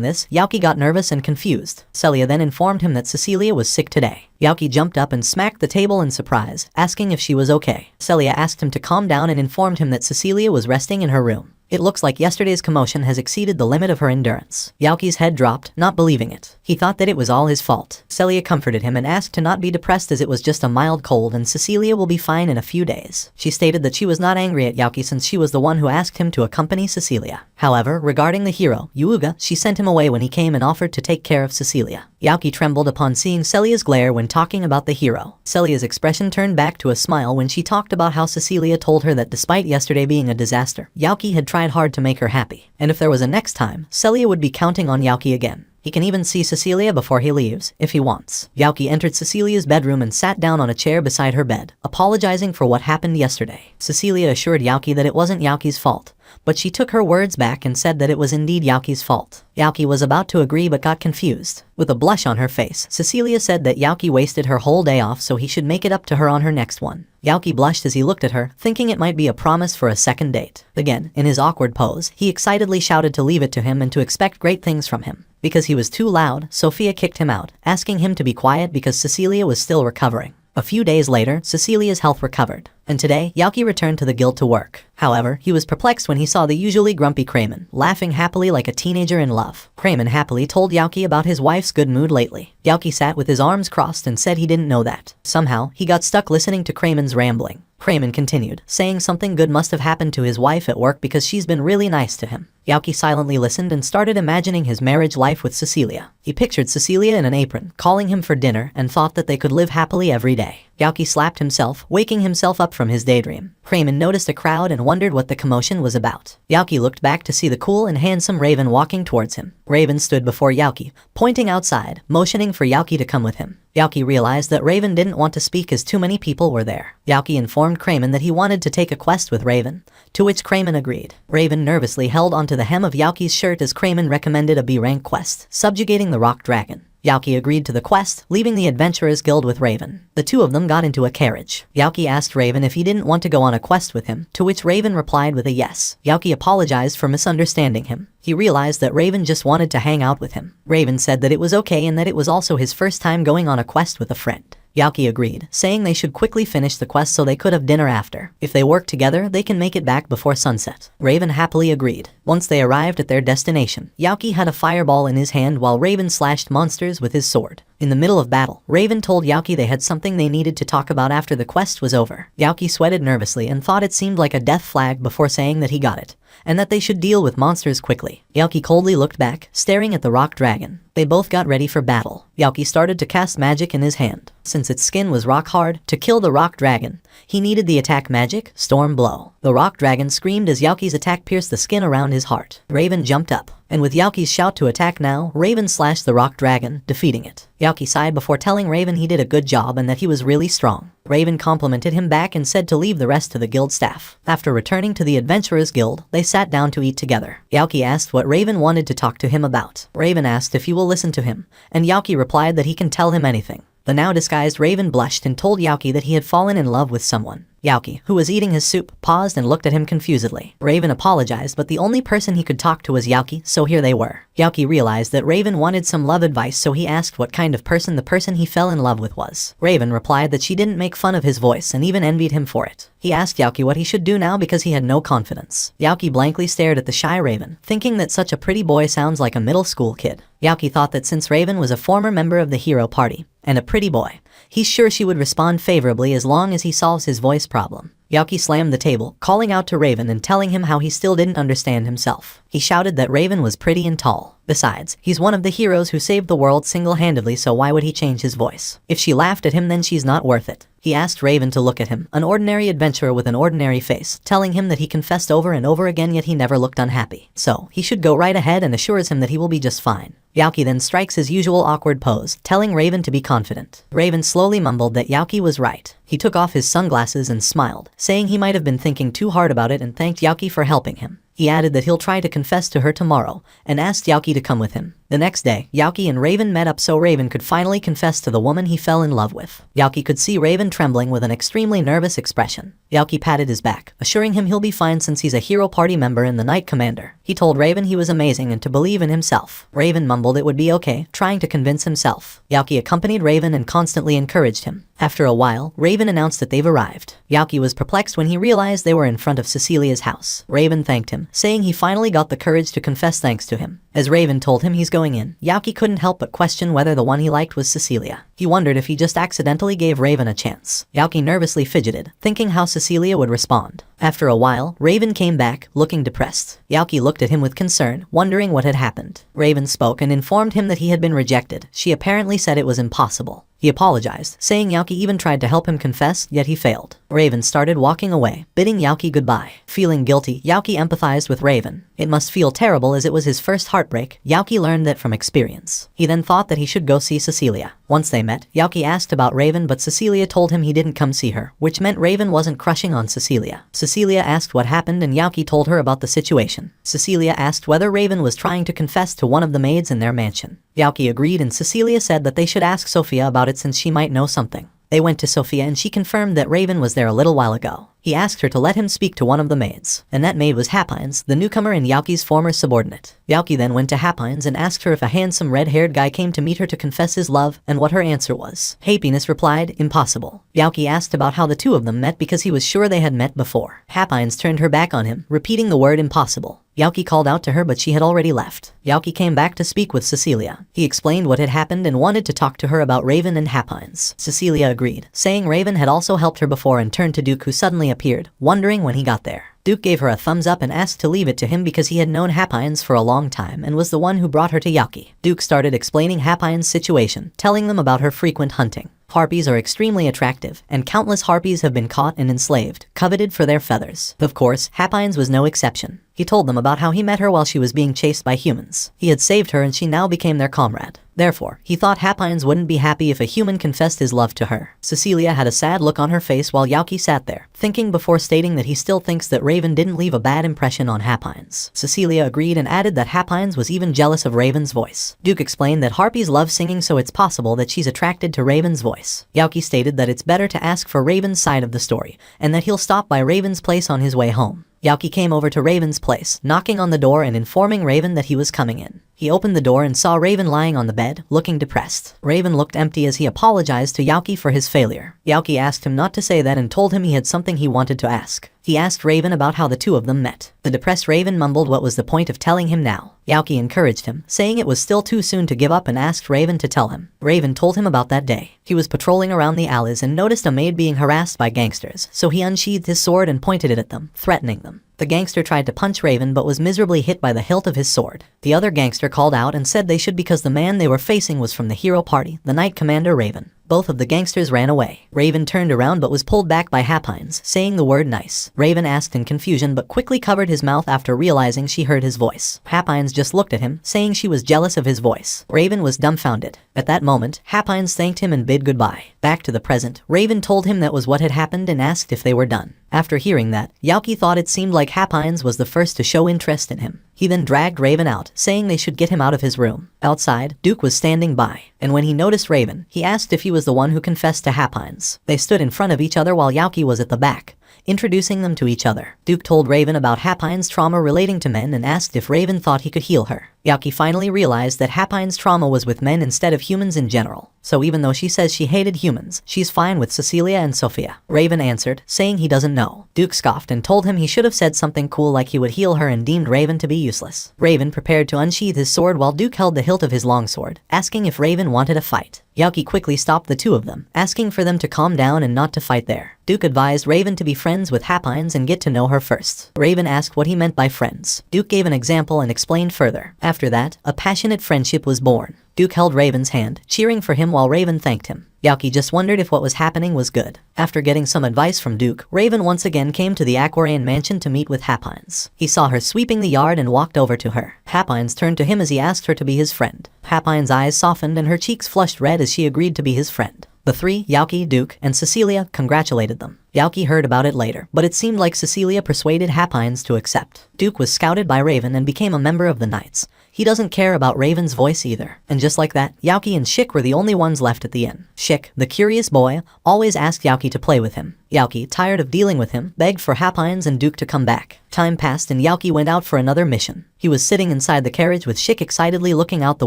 this, Yauki got nervous and confused. Celia then informed him that Cecilia was sick today. Yauki jumped up and smacked the table in surprise, asking if she was okay. Celia asked him to calm down and informed him that Cecilia was resting in her room. It looks like yesterday's commotion has exceeded the limit of her endurance. Yauki's head dropped, not believing it. He thought that it was all his fault. Celia comforted him and asked to not be depressed as it was just a mild cold and Cecilia will be fine in a few days. She stated that she was not angry at Yauki since she was the one who asked him to accompany Cecilia. However, regarding the hero, Yuuga, she sent him away when he came and offered to take care of Cecilia. Yauki trembled upon seeing Celia's glare when talking about the hero. Celia's expression turned back to a smile when she talked about how Cecilia told her that despite yesterday being a disaster, Yauki had tried hard to make her happy. And if there was a next time, Celia would be counting on Yauki again. He can even see Cecilia before he leaves, if he wants. Yauki entered Cecilia's bedroom and sat down on a chair beside her bed, apologizing for what happened yesterday. Cecilia assured Yauki that it wasn't Yauki's fault, but she took her words back and said that it was indeed Yauki's fault. Yauki was about to agree but got confused. With a blush on her face, Cecilia said that Yauki wasted her whole day off so he should make it up to her on her next one. Yauki blushed as he looked at her, thinking it might be a promise for a second date. Again, in his awkward pose, he excitedly shouted to leave it to him and to expect great things from him. Because he was too loud, Sophia kicked him out, asking him to be quiet because Cecilia was still recovering. A few days later, Cecilia's health recovered, and today, Yauki returned to the guild to work. However, he was perplexed when he saw the usually grumpy Kramen, laughing happily like a teenager in love. Kramen happily told Yauki about his wife's good mood lately. Yauki sat with his arms crossed and said he didn't know that. Somehow, he got stuck listening to Kramen's rambling. Kramen continued, saying something good must have happened to his wife at work because she's been really nice to him. Yauki silently listened and started imagining his marriage life with Cecilia. He pictured Cecilia in an apron, calling him for dinner, and thought that they could live happily every day. Yauki slapped himself, waking himself up from his daydream. Kramen noticed a crowd and wondered what the commotion was about. Yauki looked back to see the cool and handsome Raven walking towards him. Raven stood before Yauki, pointing outside, motioning for Yauki to come with him. Yauki realized that Raven didn't want to speak as too many people were there. Yauki informed Kramen that he wanted to take a quest with Raven, to which Kramen agreed. Raven nervously held onto the hem of Yauki's shirt as Kramen recommended a B-rank quest, subjugating the rock dragon. Yauki agreed to the quest, leaving the Adventurers Guild with Raven. The two of them got into a carriage. Yauki asked Raven if he didn't want to go on a quest with him, to which Raven replied with a yes. Yauki apologized for misunderstanding him. He realized that Raven just wanted to hang out with him. Raven said that it was okay and that it was also his first time going on a quest with a friend. Yauki agreed, saying they should quickly finish the quest so they could have dinner after. If they work together, they can make it back before sunset. Raven happily agreed. Once they arrived at their destination, Yauki had a fireball in his hand while Raven slashed monsters with his sword. In the middle of battle, Raven told Yauki they had something they needed to talk about after the quest was over. Yauki sweated nervously and thought it seemed like a death flag before saying that he got it, and that they should deal with monsters quickly. Yauki coldly looked back, staring at the rock dragon. They both got ready for battle. Yauki started to cast magic in his hand. Since its skin was rock hard, to kill the rock dragon, he needed the attack magic, Storm Blow. The rock dragon screamed as Yauki's attack pierced the skin around his heart. Raven jumped up, and with Yauki's shout to attack now, Raven slashed the rock dragon, defeating it. Yauki sighed before telling Raven he did a good job and that he was really strong. Raven complimented him back and said to leave the rest to the guild staff. After returning to the Adventurers Guild, they sat down to eat together. Yauki asked what Raven wanted to talk to him about. Raven asked if he will listen to him, and Yauki replied that he can tell him anything. The now disguised Raven blushed and told Yauki that he had fallen in love with someone. Yauki, who was eating his soup, paused and looked at him confusedly. Raven apologized, but the only person he could talk to was Yauki, so here they were. Yauki realized that Raven wanted some love advice, so he asked what kind of person the person he fell in love with was. Raven replied that she didn't make fun of his voice and even envied him for it. He asked Yauki what he should do now because he had no confidence. Yauki blankly stared at the shy Raven, thinking that such a pretty boy sounds like a middle school kid. Yauki thought that since Raven was a former member of the hero party, and a pretty boy, he's sure she would respond favorably as long as he solves his voice problem. Yauki slammed the table, calling out to Raven and telling him how he still didn't understand himself. He shouted that Raven was pretty and tall. Besides, he's one of the heroes who saved the world single-handedly, so why would he change his voice? If she laughed at him, then she's not worth it. He asked Raven to look at him, an ordinary adventurer with an ordinary face, telling him that he confessed over and over again yet he never looked unhappy. So, he should go right ahead and assures him that he will be just fine. Yauki then strikes his usual awkward pose, telling Raven to be confident. Raven slowly mumbled that Yauki was right. He took off his sunglasses and smiled, saying he might have been thinking too hard about it, and thanked Yauki for helping him. He added that he'll try to confess to her tomorrow, and asked Yauki to come with him. The next day, Yauki and Raven met up so Raven could finally confess to the woman he fell in love with. Yauki could see Raven trembling with an extremely nervous expression. Yauki patted his back, assuring him he'll be fine since he's a hero party member and the Knight Commander. He told Raven he was amazing and to believe in himself. Raven mumbled it would be okay, trying to convince himself. Yauki accompanied Raven and constantly encouraged him. After a while, Raven announced that they've arrived. Yauki was perplexed when he realized they were in front of Cecilia's house. Raven thanked him, saying he finally got the courage to confess thanks to him. As Raven told him he's going in, Yauki couldn't help but question whether the one he liked was Cecilia. He wondered if he just accidentally gave Raven a chance. Yauki nervously fidgeted, thinking how Cecilia would respond. After a while, Raven came back, looking depressed. Yauki looked at him with concern, wondering what had happened. Raven spoke and informed him that he had been rejected. She apparently said it was impossible. He apologized, saying Yauki even tried to help him confess, yet he failed. Raven started walking away, bidding Yauki goodbye. Feeling guilty, Yauki empathized with Raven. It must feel terrible as it was his first heartbreak. Yauki learned that from experience. He then thought that he should go see Cecilia. Once they met, Yauki asked about Raven, but Cecilia told him he didn't come see her, which meant Raven wasn't crushing on Cecilia. Cecilia asked what happened and Yauki told her about the situation. Cecilia asked whether Raven was trying to confess to one of the maids in their mansion. Yauki agreed and Cecilia said that they should ask Sophia about it since she might know something. They went to Sophia and she confirmed that Raven was there a little while ago. He asked her to let him speak to one of the maids, and that maid was Hapines, the newcomer and Yauki's former subordinate. Yauki then went to Hapines and asked her if a handsome red-haired guy came to meet her to confess his love, and what her answer was. Hapines replied, impossible. Yauki asked about how the two of them met because he was sure they had met before. Hapines turned her back on him, repeating the word impossible. Yauki called out to her but she had already left. Yauki came back to speak with Cecilia. He explained what had happened and wanted to talk to her about Raven and Hapines. Cecilia agreed, saying Raven had also helped her before and turned to Duke, who suddenly appeared, wondering when he got there. Duke gave her a thumbs up and asked to leave it to him because he had known Hapines for a long time and was the one who brought her to Yauki. Duke started explaining Hapines' situation, telling them about her frequent hunting. Harpies are extremely attractive, and countless harpies have been caught and enslaved, coveted for their feathers. Of course, Hapines was no exception. He told them about how he met her while she was being chased by humans. He had saved her and she now became their comrade. Therefore, he thought Hapines wouldn't be happy if a human confessed his love to her. Cecilia had a sad look on her face while Yauki sat there, thinking before stating that he still thinks that Raven didn't leave a bad impression on Hapines. Cecilia agreed and added that Hapines was even jealous of Raven's voice. Duke explained that harpies love singing, so it's possible that she's attracted to Raven's voice. Yauki stated that it's better to ask for Raven's side of the story, and that he'll stop by Raven's place on his way home. Yauki came over to Raven's place, knocking on the door and informing Raven that he was coming in. He opened the door and saw Raven lying on the bed, looking depressed. Raven looked empty as he apologized to Yauki for his failure. Yauki asked him not to say that and told him he had something he wanted to ask. He asked Raven about how the two of them met. The depressed Raven mumbled what was the point of telling him now. Yauki encouraged him, saying it was still too soon to give up, and asked Raven to tell him. Raven told him about that day. He was patrolling around the alleys and noticed a maid being harassed by gangsters, so he unsheathed his sword and pointed it at them, threatening them. The gangster tried to punch Raven but was miserably hit by the hilt of his sword. The other gangster called out and said they should because the man they were facing was from the hero party, the Knight Commander Raven. Both of the gangsters ran away. Raven turned around but was pulled back by Hapines, saying the word nice. Raven asked in confusion but quickly covered his mouth after realizing she heard his voice. Hapines just looked at him, saying she was jealous of his voice. Raven was dumbfounded. At that moment, Hapines thanked him and bid goodbye. Back to the present, Raven told him that was what had happened and asked if they were done. After hearing that, Yauki thought it seemed like Hapines was the first to show interest in him. He then dragged Raven out, saying they should get him out of his room. Outside, Duke was standing by, and when he noticed Raven, he asked if he was the one who confessed to Hapines. They stood in front of each other while Yauki was at the back, introducing them to each other. Duke told Raven about Hapine's trauma relating to men and asked if Raven thought he could heal her. Yaki finally realized that Hapine's trauma was with men instead of humans in general. So even though she says she hated humans, she's fine with Cecilia and Sophia. Raven answered, saying he doesn't know. Duke scoffed and told him he should have said something cool like he would heal her and deemed Raven to be useless. Raven prepared to unsheath his sword while Duke held the hilt of his longsword, asking if Raven wanted a fight. Yaki quickly stopped the two of them, asking for them to calm down and not to fight there. Duke advised Raven to be friends with Hapines and get to know her first. Raven asked what he meant by friends. Duke gave an example and explained further. After that, a passionate friendship was born. Duke held Raven's hand, cheering for him while Raven thanked him. Yaki just wondered if what was happening was good. After getting some advice from Duke, Raven once again came to the Aquarian mansion to meet with Hapines. He saw her sweeping the yard and walked over to her. Hapines turned to him as he asked her to be his friend. Hapines' eyes softened and her cheeks flushed red as she agreed to be his friend. The three, Yaki, Duke, and Cecilia, congratulated them. Yaki heard about it later, but it seemed like Cecilia persuaded Hapines to accept. Duke was scouted by Raven and became a member of the Knights. He doesn't care about Raven's voice either. And just like that, Yaki and Shik were the only ones left at the inn. Shik, the curious boy, always asked Yaki to play with him. Yaki, tired of dealing with him, begged for Hapines and Duke to come back. Time passed and Yaki went out for another mission. He was sitting inside the carriage with Shik excitedly looking out the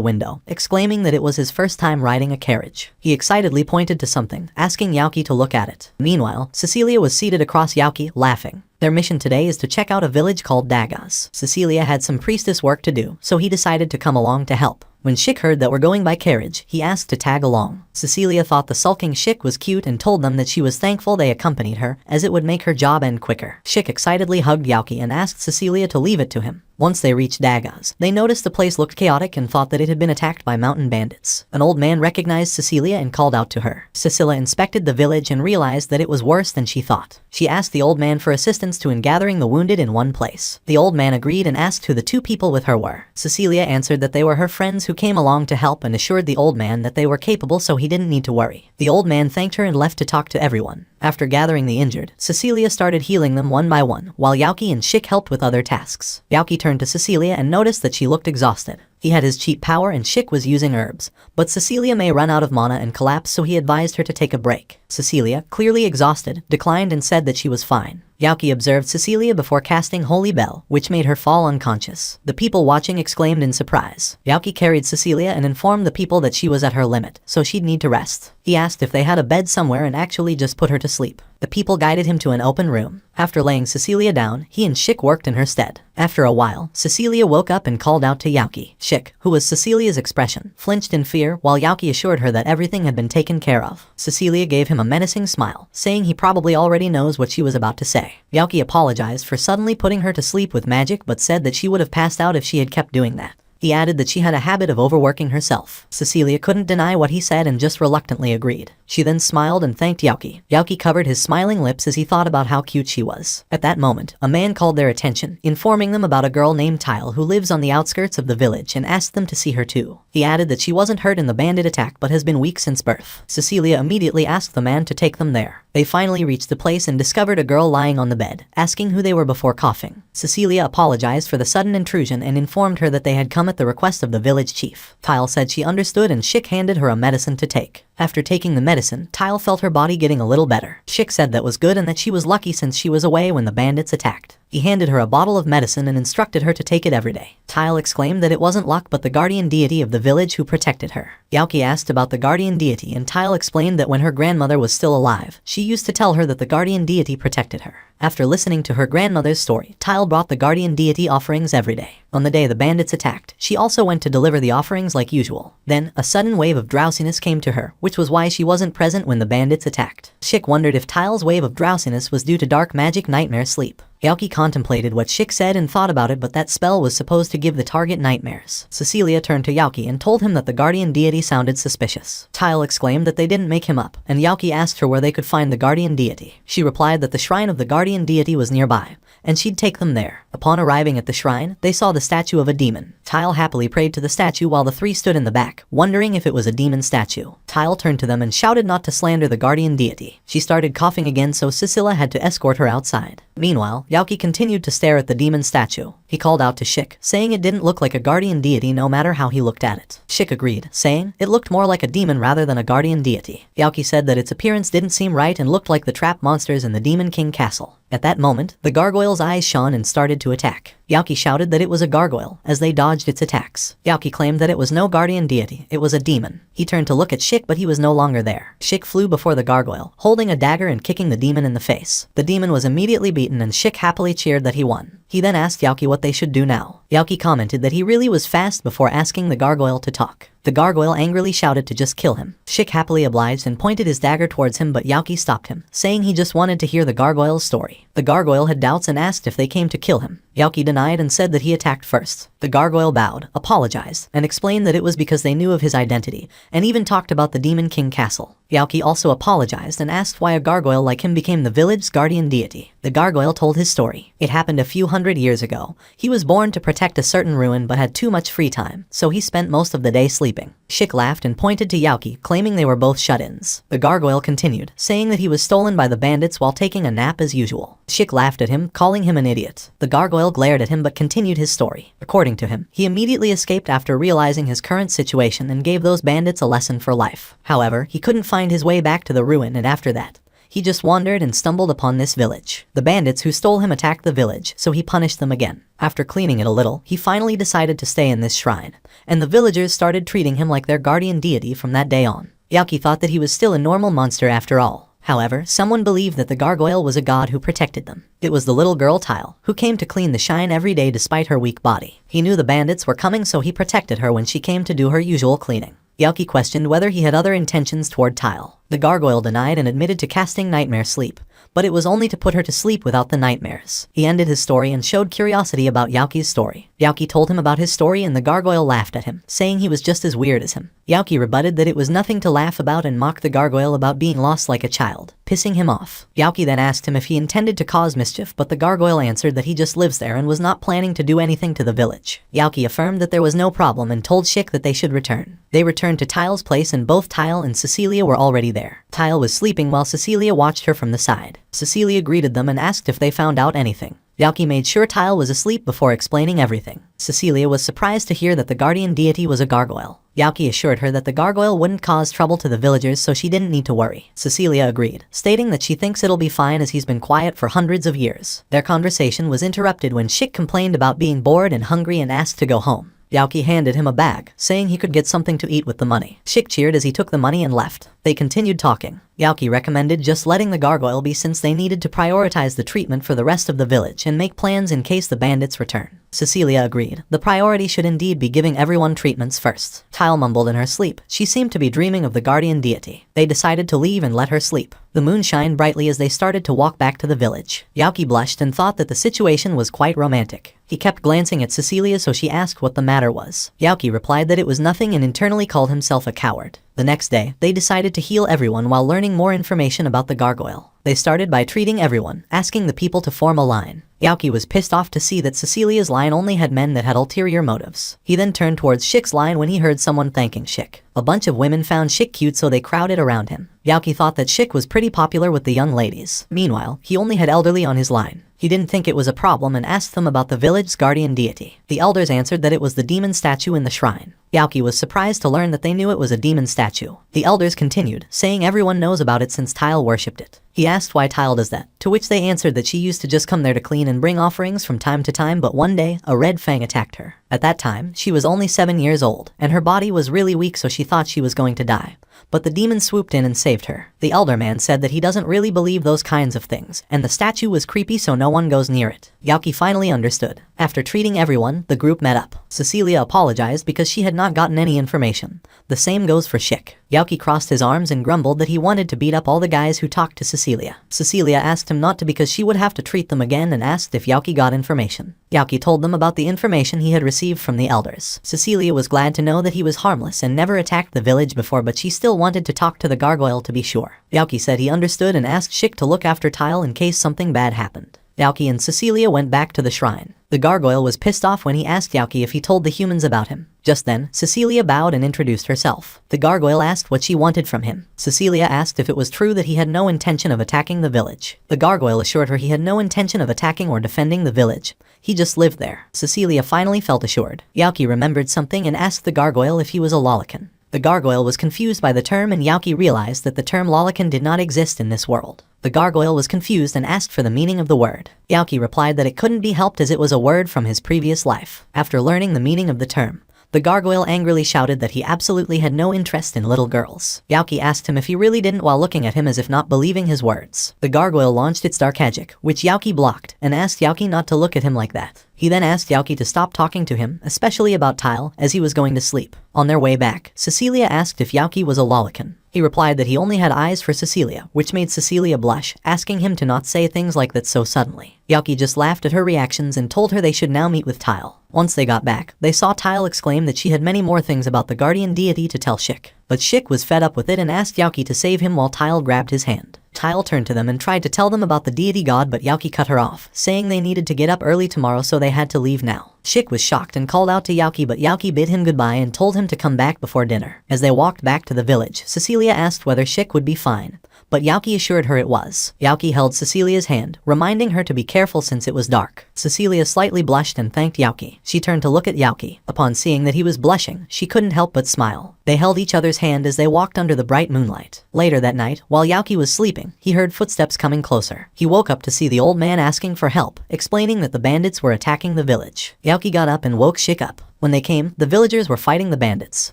window, exclaiming that it was his first time riding a carriage. He excitedly pointed to something, asking Yaki to look at it. Meanwhile, Cecilia was seated across Yaki, laughing. Their mission today is to check out a village called Dagas. Cecilia had some priestess work to do, so he decided to come along to help. When Shik heard that we're going by carriage, he asked to tag along. Cecilia thought the sulking Shik was cute and told them that she was thankful they accompanied her, as it would make her job end quicker. Shik excitedly hugged Yaki and asked Cecilia to leave it to him. Once they reached Dagas, they noticed the place looked chaotic and thought that it had been attacked by mountain bandits. An old man recognized Cecilia and called out to her. Cecilia inspected the village and realized that it was worse than she thought. She asked the old man for assistance in gathering the wounded in one place. The old man agreed and asked who the two people with her were. Cecilia answered that they were her friends who came along to help and assured the old man that they were capable so he didn't need to worry. The old man thanked her and left to talk to everyone. After gathering the injured, Cecilia started healing them one by one, while Yaki and Shik helped with other tasks. Yaki turned to Cecilia and noticed that she looked exhausted. He had his cheap power and Shik was using herbs, but Cecilia may run out of mana and collapse, so he advised her to take a break. Cecilia, clearly exhausted, declined and said that she was fine. Yaki observed Cecilia before casting Holy Bell, which made her fall unconscious. The people watching exclaimed in surprise. Yaki carried Cecilia and informed the people that she was at her limit, so she'd need to rest. He asked if they had a bed somewhere and actually just put her to sleep. The people guided him to an open room. After laying Cecilia down, he and Shik worked in her stead. After a while, Cecilia woke up and called out to Yaki. Shik, who was Cecilia's expression, flinched in fear while Yaki assured her that everything had been taken care of. Cecilia gave him a menacing smile, saying he probably already knows what she was about to say. Yaki apologized for suddenly putting her to sleep with magic but said that she would have passed out if she had kept doing that. He added that she had a habit of overworking herself. Cecilia couldn't deny what he said and just reluctantly agreed. She then smiled and thanked Yaki. Yaki covered his smiling lips as he thought about how cute she was. At that moment, a man called their attention, informing them about a girl named Tile who lives on the outskirts of the village and asked them to see her too. He added that she wasn't hurt in the bandit attack but has been weak since birth. Cecilia immediately asked the man to take them there. They finally reached the place and discovered a girl lying on the bed, asking who they were before coughing. Cecilia apologized for the sudden intrusion and informed her that they had come at the request of the village chief. Tile said she understood and Shik handed her a medicine to take. After taking the medicine, Tile felt her body getting a little better. Shik said that was good and that she was lucky since she was away when the bandits attacked. He handed her a bottle of medicine and instructed her to take it every day. Tile exclaimed that it wasn't luck but the guardian deity of the village who protected her. Yaki asked about the guardian deity and Tile explained that when her grandmother was still alive, she used to tell her that the guardian deity protected her. After listening to her grandmother's story, Tile brought the guardian deity offerings every day. On the day the bandits attacked, she also went to deliver the offerings like usual. Then, a sudden wave of drowsiness came to her, which was why she wasn't present when the bandits attacked. Shik wondered if Tile's wave of drowsiness was due to dark magic nightmare sleep. Yaki contemplated what Shik said and thought about it, but that spell was supposed to give the target nightmares. Cecilia turned to Yaki and told him that the guardian deity sounded suspicious. Tile exclaimed that they didn't make him up, and Yaki asked her where they could find the guardian deity. She replied that the shrine of the guardian deity was nearby, and she'd take them there. Upon arriving at the shrine, they saw the statue of a demon. Tile happily prayed to the statue while the three stood in the back, wondering if it was a demon statue. Tile turned to them and shouted not to slander the guardian deity. She started coughing again, so Cecilia had to escort her outside. Meanwhile, Yaki continued to stare at the demon statue. He He called out to Shik, saying it didn't look like a guardian deity no matter how he looked at it. Shik agreed, saying it looked more like a demon rather than a guardian deity. Yaoki said that its appearance didn't seem right and looked like the trap monsters in the Demon King castle. At that moment, the gargoyle's eyes shone and started to attack. Yaoki shouted that it was a gargoyle, as they dodged its attacks. Yaoki claimed that it was no guardian deity, it was a demon. He turned to look at Shik, but he was no longer there. Shik flew before the gargoyle, holding a dagger and kicking the demon in the face. The demon was immediately beaten and Shik happily cheered that he won. He then asked Yaoki what they should do now. Yaoki commented that he really was fast before asking the gargoyle to talk. The gargoyle angrily shouted to just kill him. Shik happily obliged and pointed his dagger towards him, but Yaoki stopped him, saying he just wanted to hear the gargoyle's story. The gargoyle had doubts and asked if they came to kill him. Yaoki denied and said that he attacked first. The gargoyle bowed, apologized, and explained that it was because they knew of his identity, and even talked about the Demon King castle. Yaoki also apologized and asked why a gargoyle like him became the village's guardian deity. The gargoyle told his story. It happened a few hundred years ago. He was born to protect a certain ruin but had too much free time, so he spent most of the day sleeping. Shik laughed and pointed to Yaoki, claiming they were both shut-ins. The gargoyle continued, saying that he was stolen by the bandits while taking a nap as usual. Shik laughed at him, calling him an idiot. The gargoyle glared at him but continued his story. According to him, he immediately escaped after realizing his current situation and gave those bandits a lesson for life. However, he couldn't find his way back to the ruin, and after that, he just wandered and stumbled upon this village. The bandits who stole him attacked the village, so he punished them again. After cleaning it a little, he finally decided to stay in this shrine, and the villagers started treating him like their guardian deity from that day on. Yaoki thought that he was still a normal monster after all. However, someone believed that the gargoyle was a god who protected them. It was the little girl Tile, who came to clean the shrine every day despite her weak body. He knew the bandits were coming, so he protected her when she came to do her usual cleaning. Yaoki questioned whether he had other intentions toward Tile. The gargoyle denied and admitted to casting nightmare sleep, but it was only to put her to sleep without the nightmares. He ended his story and showed curiosity about Yaoki's story. Yaoki told him about his story and the gargoyle laughed at him, saying he was just as weird as him. Yaoki rebutted that it was nothing to laugh about and mocked the gargoyle about being lost like a child, pissing him off. Yaoki then asked him if he intended to cause mischief, but the gargoyle answered that he just lives there and was not planning to do anything to the village. Yaoki affirmed that there was no problem and told Shik that they should return. They returned to Tile's place and both Tile and Cecilia were already there. Tile was sleeping while Cecilia watched her from the side. Cecilia greeted them and asked if they found out anything. Yaoki made sure Tile was asleep before explaining everything. Cecilia was surprised to hear that the guardian deity was a gargoyle. Yaoki assured her that the gargoyle wouldn't cause trouble to the villagers, so she didn't need to worry. Cecilia agreed, stating that she thinks it'll be fine as he's been quiet for hundreds of years. Their conversation was interrupted when Shik complained about being bored and hungry and asked to go home. Yaoki handed him a bag, saying he could get something to eat with the money. Shik cheered as he took the money and left. They continued talking. Yaoki recommended just letting the gargoyle be since they needed to prioritize the treatment for the rest of the village and make plans in case the bandits return. Cecilia agreed. The priority should indeed be giving everyone treatments first. Tile mumbled in her sleep. She seemed to be dreaming of the guardian deity. They decided to leave and let her sleep. The moon shined brightly as they started to walk back to the village. Yaoki blushed and thought that the situation was quite romantic. He kept glancing at Cecilia, so she asked what the matter was. Yaoki replied that it was nothing and internally called himself a coward. The next day, they decided to heal everyone while learning more information about the gargoyle. They started by treating everyone, asking the people to form a line. Yaoki was pissed off to see that Cecilia's line only had men that had ulterior motives. He then turned towards Shik's line when he heard someone thanking Shik. A bunch of women found Shik cute, so they crowded around him. Yaoki thought that Shik was pretty popular with the young ladies. Meanwhile, he only had elderly on his line. He didn't think it was a problem and asked them about the village's guardian deity. The elders answered that it was the demon statue in the shrine. Yaoki was surprised to learn that they knew it was a demon statue. The elders continued, saying everyone knows about it since Tile worshipped it. He asked why Tile does that, to which they answered that she used to just come there to clean and bring offerings from time to time, but one day, a red fang attacked her. At that time, she was only 7 years old, and her body was really weak, so she thought she was going to die. But the demon swooped in and saved her. The elder man said that he doesn't really believe those kinds of things, and the statue was creepy, so no one goes near it. Yaoki finally understood. After treating everyone, the group met up. Cecilia apologized because she had not gotten any information. The same goes for Shik. Yaoki crossed his arms and grumbled that he wanted to beat up all the guys who talked to Cecilia. Cecilia asked him not to because she would have to treat them again and asked if Yaoki got information. Yaoki told them about the information he had received from the elders. Cecilia was glad to know that he was harmless and never attacked the village before, but she still wanted to talk to the gargoyle to be sure. Yaoki said he understood and asked Shik to look after Tile in case something bad happened. Yauki and Cecilia went back to the shrine. The gargoyle was pissed off when he asked Yauki if he told the humans about him. Just then, Cecilia bowed and introduced herself. The gargoyle asked what she wanted from him. Cecilia asked if it was true that he had no intention of attacking the village. The gargoyle assured her he had no intention of attacking or defending the village. He just lived there. Cecilia finally felt assured. Yauki remembered something and asked the gargoyle if he was a lolicon. The gargoyle was confused by the term, and Yauki realized that the term lolicon did not exist in this world. The gargoyle was confused and asked for the meaning of the word. Yauki replied that it couldn't be helped as it was a word from his previous life. After learning the meaning of the term, the gargoyle angrily shouted that he absolutely had no interest in little girls. Yauki asked him if he really didn't while looking at him as if not believing his words. The gargoyle launched its dark magic, which Yauki blocked, and asked Yauki not to look at him like that. He then asked Yauki to stop talking to him, especially about Tile, as he was going to sleep. On their way back, Cecilia asked if Yauki was a lolicon. He replied that he only had eyes for Cecilia, which made Cecilia blush, asking him to not say things like that so suddenly. Yauki just laughed at her reactions and told her they should now meet with Tile. Once they got back, they saw Tile exclaim that she had many more things about the guardian deity to tell Shik. But Shik was fed up with it and asked Yauki to save him while Tile grabbed his hand. Tile turned to them and tried to tell them about the deity god, but Yauki cut her off, saying they needed to get up early tomorrow so they had to leave now. Shik was shocked and called out to Yauki, but Yauki bid him goodbye and told him to come back before dinner. As they walked back to the village, Cecilia asked whether Shik would be fine, but Yauki assured her it was. Yauki held Cecilia's hand, reminding her to be careful since it was dark. Cecilia slightly blushed and thanked Yauki. She turned to look at Yauki. Upon seeing that he was blushing, she couldn't help but smile. They held each other's hand as they walked under the bright moonlight. Later that night, while Yauki was sleeping, he heard footsteps coming closer. He woke up to see the old man asking for help, explaining that the bandits were attacking the village. Yauki got up and woke Shik up. When they came, the villagers were fighting the bandits.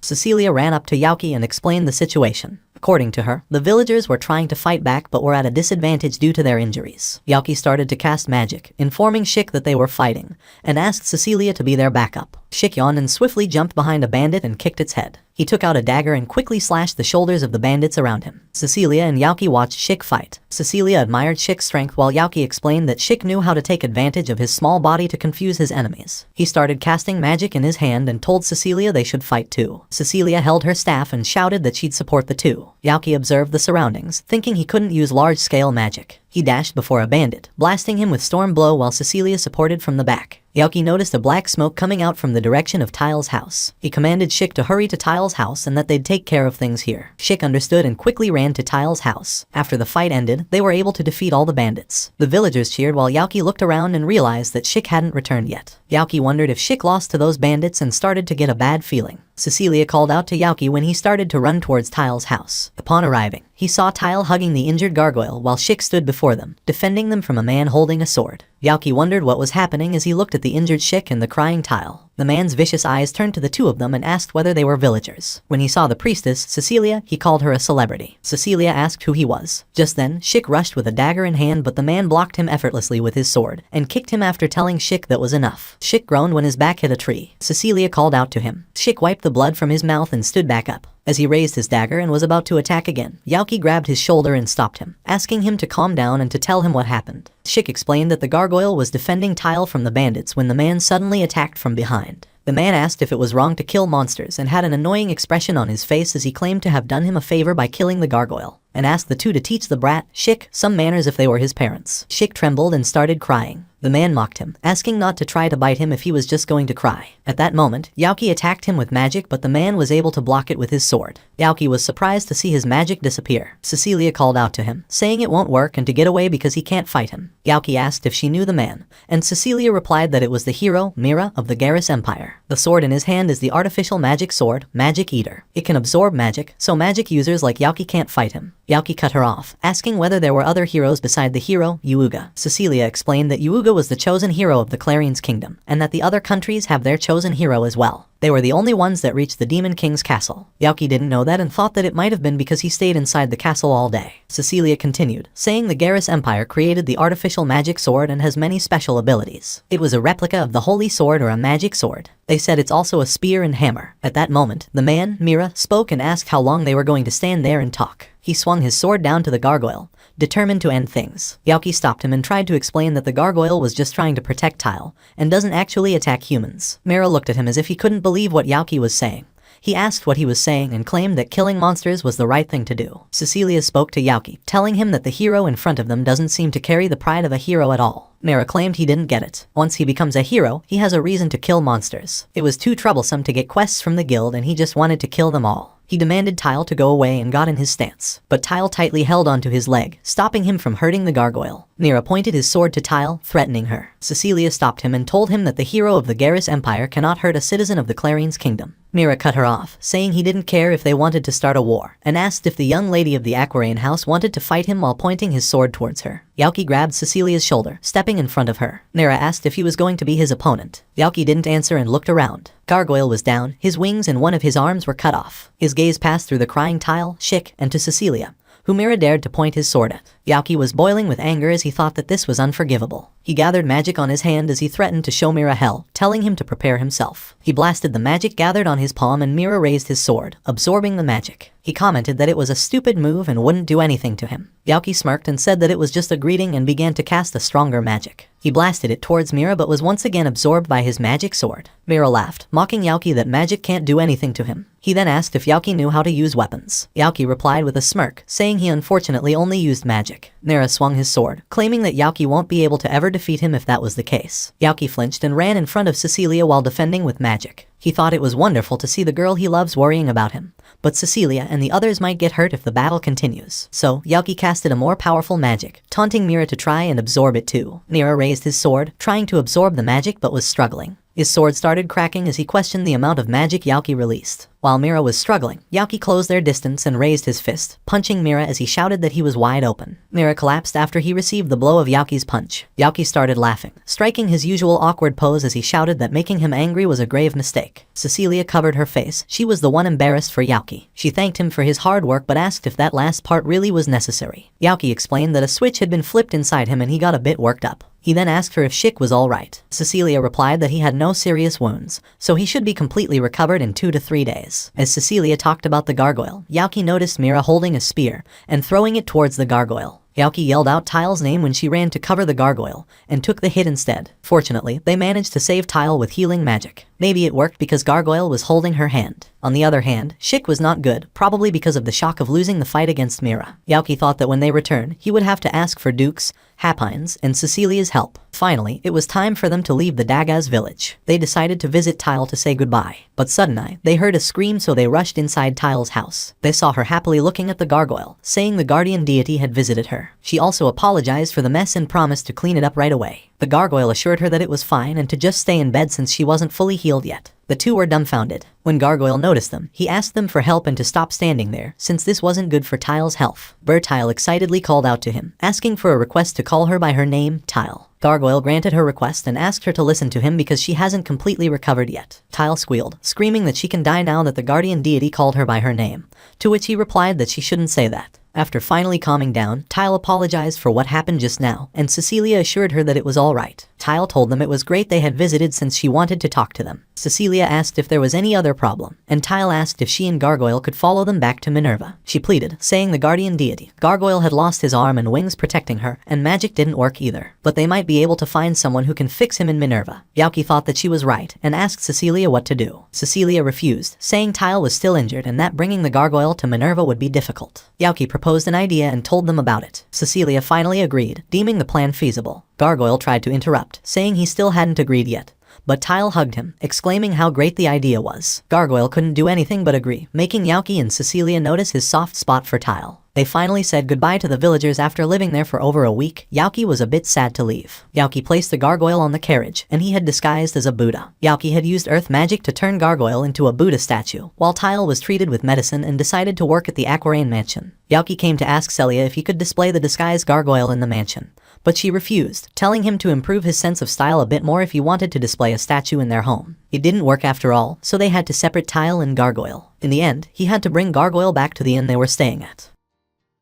Cecilia ran up to Yauki and explained the situation. According to her, the villagers were trying to fight back but were at a disadvantage due to their injuries. Yauki started to cast magic, informing Shik that they were fighting, and asked Cecilia to be their backup. Shik yawned and swiftly jumped behind a bandit and kicked its head. He took out a dagger and quickly slashed the shoulders of the bandits around him. Cecilia and Yauki watched Shik fight. Cecilia admired Shik's strength while Yauki explained that Shik knew how to take advantage of his small body to confuse his enemies. He started casting magic in his hand and told Cecilia they should fight too. Cecilia held her staff and shouted that she'd support the two. Yauki observed the surroundings, thinking he couldn't use large-scale magic. He dashed before a bandit, blasting him with Storm Blow while Cecilia supported from the back. Yauki noticed a black smoke coming out from the direction of Tile's house. He commanded Shik to hurry to Tile's house and that they'd take care of things here. Shik understood and quickly ran to Tile's house. After the fight ended, they were able to defeat all the bandits. The villagers cheered while Yauki looked around and realized that Shik hadn't returned yet. Yauki wondered if Shik lost to those bandits and started to get a bad feeling. Cecilia called out to Yauki when he started to run towards Tile's house. Upon arriving, he saw Tile hugging the injured gargoyle while Shik stood before them, defending them from a man holding a sword. Yauki wondered what was happening as he looked at the injured Shik and the crying Tile. The man's vicious eyes turned to the two of them and asked whether they were villagers. When he saw the priestess, Cecilia, he called her a celebrity. Cecilia asked who he was. Just then, Shik rushed with a dagger in hand, but the man blocked him effortlessly with his sword and kicked him after telling Shik that was enough. Shik groaned when his back hit a tree. Cecilia called out to him. Shik wiped the blood from his mouth and stood back up. As he raised his dagger and was about to attack again, Yauki grabbed his shoulder and stopped him, asking him to calm down and to tell him what happened. Shik explained that the gargoyle was defending Tile from the bandits when the man suddenly attacked from behind. The man asked if it was wrong to kill monsters and had an annoying expression on his face as he claimed to have done him a favor by killing the gargoyle, and asked the two to teach the brat, Shik, some manners if they were his parents. Shik trembled and started crying. The man mocked him, asking not to try to bite him if he was just going to cry. At that moment, Yauki attacked him with magic, but the man was able to block it with his sword. Yauki was surprised to see his magic disappear. Cecilia called out to him, saying it won't work and to get away because he can't fight him. Yauki asked if she knew the man, and Cecilia replied that it was the hero, Mira, of the Garrus Empire. The sword in his hand is the artificial magic sword, Magic Eater. It can absorb magic, so magic users like Yauki can't fight him. Yauki cut her off, asking whether there were other heroes beside the hero, Yuuga. Cecilia explained that Yuuga was the chosen hero of the Clarion's kingdom, and that the other countries have their chosen hero as well. They were the only ones that reached the Demon King's castle. Yauki didn't know that and thought that it might have been because he stayed inside the castle all day. Cecilia continued, saying the Garrus Empire created the artificial magic sword and has many special abilities. It was a replica of the holy sword or a magic sword. They said it's also a spear and hammer. At that moment, the man, Mira, spoke and asked how long they were going to stand there and talk. He swung his sword down to the gargoyle, determined to end things. Yauki stopped him and tried to explain that the gargoyle was just trying to protect Tile, and doesn't actually attack humans. Mira looked at him as if he couldn't believe what Yauki was saying. He asked what he was saying and claimed that killing monsters was the right thing to do. Cecilia spoke to Yaoki, telling him that the hero in front of them doesn't seem to carry the pride of a hero at all. Mira claimed he didn't get it. Once he becomes a hero, he has a reason to kill monsters. It was too troublesome to get quests from the guild and he just wanted to kill them all. He demanded Tile to go away and got in his stance, but Tile tightly held onto his leg, stopping him from hurting the gargoyle. Mira pointed his sword to Tile, threatening her. Cecilia stopped him and told him that the hero of the Garrus Empire cannot hurt a citizen of the Clarion's kingdom. Mira cut her off, saying he didn't care if they wanted to start a war, and asked if the young lady of the Aquarian house wanted to fight him while pointing his sword towards her. Yaoki grabbed Cecilia's shoulder, stepping in front of her. Mira asked if he was going to be his opponent. Yaoki didn't answer and looked around. Gargoyle was down, his wings and one of his arms were cut off. His gaze passed through the crying Tile, Schick, and to Cecilia, who Mira dared to point his sword at. Yaoki was boiling with anger as he thought that this was unforgivable. He gathered magic on his hand as he threatened to show Mira hell, telling him to prepare himself. He blasted the magic gathered on his palm and Mira raised his sword, absorbing the magic. He commented that it was a stupid move and wouldn't do anything to him. Yaoki smirked and said that it was just a greeting and began to cast a stronger magic. He blasted it towards Mira but was once again absorbed by his magic sword. Mira laughed, mocking Yaoki that magic can't do anything to him. He then asked if Yaoki knew how to use weapons. Yaoki replied with a smirk, saying he unfortunately only used magic. Mira swung his sword, claiming that Yaoki won't be able to ever defeat him if that was the case. Yaoki flinched and ran in front of Cecilia while defending with magic. He thought it was wonderful to see the girl he loves worrying about him, but Cecilia and the others might get hurt if the battle continues. So, Yaoki casted a more powerful magic, taunting Mira to try and absorb it too. Mira raised his sword, trying to absorb the magic but was struggling. His sword started cracking as he questioned the amount of magic Yaoki released. While Mira was struggling, Yaoki closed their distance and raised his fist, punching Mira as he shouted that he was wide open. Mira collapsed after he received the blow of Yaoki's punch. Yaoki started laughing, striking his usual awkward pose as he shouted that making him angry was a grave mistake. Cecilia covered her face. She was the one embarrassed for Yaoki. She thanked him for his hard work but asked if that last part really was necessary. Yaoki explained that a switch had been flipped inside him and he got a bit worked up. He then asked her if Schick was alright. Cecilia replied that he had no serious wounds, so he should be completely recovered in 2 to 3 days. As Cecilia talked about the gargoyle, Yaoki noticed Mira holding a spear and throwing it towards the gargoyle. Yaoki yelled out Tile's name when she ran to cover the gargoyle, and took the hit instead. Fortunately, they managed to save Tile with healing magic. Maybe it worked because Gargoyle was holding her hand. On the other hand, Schick was not good, probably because of the shock of losing the fight against Mira. Yaoki thought that when they returned, he would have to ask for Duke's, Hapine's, and Cecilia's help. Finally, it was time for them to leave the Dagaz village. They decided to visit Tile to say goodbye. But suddenly, they heard a scream so they rushed inside Tile's house. They saw her happily looking at the gargoyle, saying the guardian deity had visited her. She also apologized for the mess and promised to clean it up right away. The gargoyle assured her that it was fine and to just stay in bed since she wasn't fully healed yet. The two were dumbfounded. When Gargoyle noticed them, he asked them for help and to stop standing there, since this wasn't good for Tile's health. Tile excitedly called out to him, asking for a request to call her by her name, Tile. Gargoyle granted her request and asked her to listen to him because she hasn't completely recovered yet. Tile squealed, screaming that she can die now that the guardian deity called her by her name, to which he replied that she shouldn't say that. After finally calming down, Tile apologized for what happened just now, and Cecilia assured her that it was alright. Tile told them it was great they had visited since she wanted to talk to them. Cecilia asked if there was any other problem, and Tile asked if she and Gargoyle could follow them back to Minerva. She pleaded, saying the guardian deity, Gargoyle had lost his arm and wings protecting her, and magic didn't work either. But they might be able to find someone who can fix him in Minerva. Yaoki thought that she was right, and asked Cecilia what to do. Cecilia refused, saying Tile was still injured and that bringing the Gargoyle to Minerva would be difficult. Yaoki proposed an idea and told them about it. Cecilia finally agreed, deeming the plan feasible. Gargoyle tried to interrupt, saying he still hadn't agreed yet. But Tile hugged him, exclaiming how great the idea was. Gargoyle couldn't do anything but agree, making Yaoki and Cecilia notice his soft spot for Tile. They finally said goodbye to the villagers after living there for over a week. Yaoki was a bit sad to leave. Yaoki placed the gargoyle on the carriage, and he had disguised as a Buddha. Yaoki had used earth magic to turn Gargoyle into a Buddha statue, while Tile was treated with medicine and decided to work at the Aquarian mansion. Yaoki came to ask Celia if he could display the disguised gargoyle in the mansion, but she refused, telling him to improve his sense of style a bit more if he wanted to display a statue in their home. It didn't work after all, so they had to separate Tile and Gargoyle. In the end, he had to bring Gargoyle back to the inn they were staying at.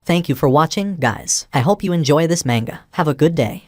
Thank you for watching, guys. I hope you enjoy this manga. Have a good day.